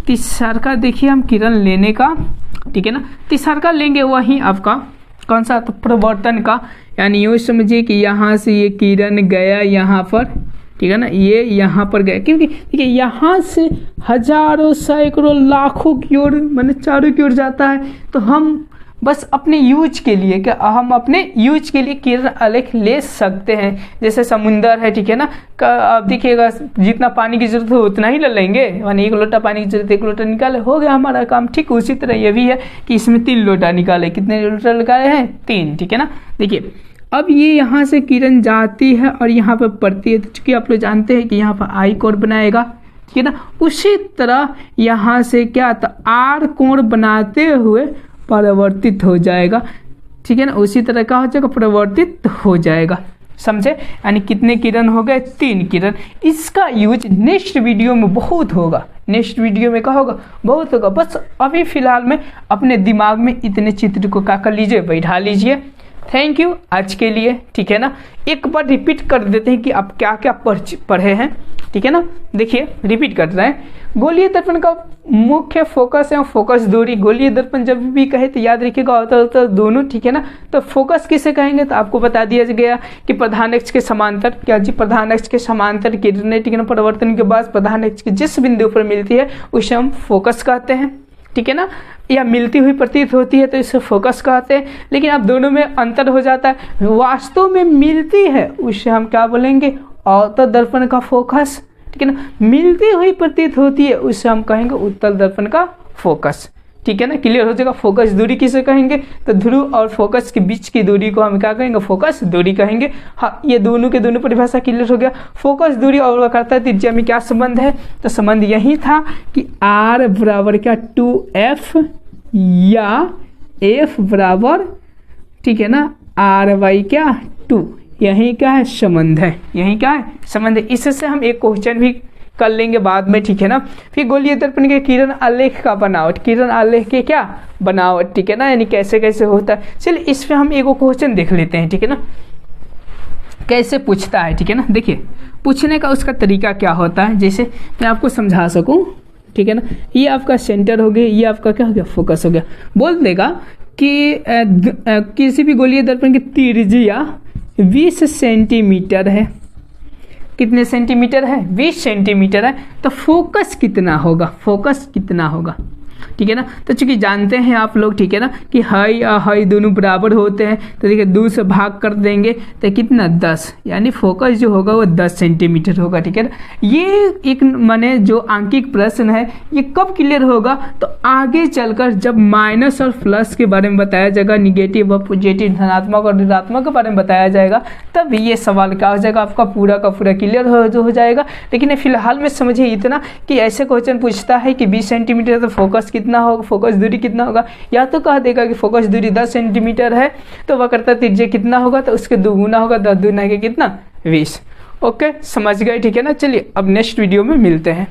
तीसरा का देखिए हम किरण लेने का, ठीक है ना, तीसरा का लेंगे वही आपका कौन सा, तो प्रवर्तन का, यानी यूँ समझिए कि यहाँ से ये किरण गया यहाँ पर, ठीक है ना, ये यहाँ पर गया, क्योंकि देखिए यहाँ से हजारों सैकड़ों लाखों की ओर, मैंने चारों की ओर जाता है, तो हम बस अपने यूज के लिए, क्या हम अपने यूज के लिए किरण आलेख ले सकते हैं। जैसे समुंदर है, ठीक है ना, अब देखिएगा जितना पानी की जरूरत हो उतना ही ले लेंगे, यानी एक लोटा पानी की जरूरत, एक लोटा निकाले, हो गया हमारा काम। ठीक उसी तरह ये भी है कि इसमें 3 लोटा निकाले, कितने लोटा निकाले हैं, 3, ठीक है ना। देखिए अब ये यहाँ से किरण जाती है और यहाँ पर पड़ती है, तो चूंकि आप लोग जानते हैं कि यहाँ पर आई कोण बनाएगा, ठीक है ना। उसी तरह यहाँ से क्या, तो आर कोण बनाते हुए परिवर्तित हो जाएगा, ठीक है ना। उसी तरह का हो जाएगा, परिवर्तित हो जाएगा, समझे। यानी कितने किरण हो गए, 3 किरण। इसका यूज नेक्स्ट वीडियो में बहुत होगा, नेक्स्ट वीडियो में क्या होगा, बहुत होगा। बस अभी फिलहाल में अपने दिमाग में इतने चित्र को क्या कर लीजिए, बैठा लीजिए। थैंक यू आज के लिए, ठीक है ना। एक बार रिपीट कर देते हैं कि आप क्या क्या पढ़े हैं, ठीक है ना। देखिए रिपीट कर रहे हैं, गोलीय दर्पण का मुख्य फोकस है फोकस दूरी। गोलीय दर्पण जब भी कहे तो याद रखिएगा होता दोनों, ठीक है ना। तो फोकस किसे कहेंगे, तो आपको बता दिया गया कि प्रधान अक्ष के समांतर, क्या जी, प्रधान अक्ष के समांतर किरणें, ठीक है ना, परिवर्तन के बाद प्रधान अक्ष के जिस बिंदु पर मिलती है उसे हम फोकस कहते हैं, ठीक है ना, या मिलती हुई प्रतीत होती है तो इसे फोकस कहते हैं। लेकिन अब दोनों में अंतर हो जाता है, वास्तव में मिलती है उसे हम क्या बोलेंगे, अवतल दर्पण का फोकस, ठीक है ना। मिलती हुई प्रतीत होती है उसे हम कहेंगे उत्तल दर्पण का फोकस, ठीक है ना। क्लियर हो जाएगा। फोकस दूरी किसे कहेंगे, तो ध्रुव और फोकस के बीच की दूरी को हम क्या कहेंगे, फोकस दूरी कहेंगे। हाँ, ये दोनों के दोनों परिभाषा क्लियर हो गया। फोकस दूरी और वक्रता त्रिज्या में क्या संबंध है, तो संबंध यही था कि r बराबर क्या 2f या f बराबर, ठीक है ना, r/2 क्या 2, यही क्या है संबंध है, यही क्या है संबंध है। इससे हम एक क्वेश्चन भी कर लेंगे बाद में, ठीक है ना। फिर गोलीय दर्पण के किरण आलेख का बनावट, किरण आलेख के क्या बनावट, ठीक है ना, यानी कैसे कैसे होता है। चलिए इस पे हम एक क्वेश्चन देख लेते हैं, ठीक है ना, कैसे पूछता है, ठीक है ना। देखिए पूछने का उसका तरीका क्या होता है, जैसे मैं आपको समझा सकूं, ठीक है ना। ये आपका सेंटर हो गया, ये आपका क्या हो गया, फोकस हो गया। बोल देगा कि किसी भी गोलीय दर्पण की त्रिज्या, 20 सेंटीमीटर है। कितने सेंटीमीटर है? 20 सेंटीमीटर है। तो फोकस कितना होगा? फोकस कितना होगा? ठीक है ना। तो चूंकि जानते हैं आप लोग, ठीक है ना, कि हाई और हाई दोनों बराबर होते हैं, तो देखिए 2 से भाग कर देंगे तो कितना 10, यानी फोकस जो होगा वो 10 सेंटीमीटर होगा। ठीक है ना। ये एक माने जो आंकिक प्रश्न है ये कब क्लियर होगा? तो आगे चलकर जब माइनस और प्लस के बारे में बताया जाएगा, निगेटिव और पॉजिटिव, धनात्मक और ऋणात्मक के बारे में बताया जाएगा, तब ये सवाल क्या हो जाएगा आपका पूरा का पूरा क्लियर हो जाएगा। लेकिन फिलहाल में समझिए इतना कि ऐसे क्वेश्चन पूछता है कि 20 सेंटीमीटर तो फोकस कितना होगा, फोकस दूरी कितना होगा, या तो कह देगा कि फोकस दूरी 10 सेंटीमीटर है तो वक्रता त्रिज्या कितना होगा, तो उसके दुगुना होगा, 10 दूना के कितना 20। ओके, समझ गए। ठीक है ना। चलिए अब नेक्स्ट वीडियो में मिलते हैं।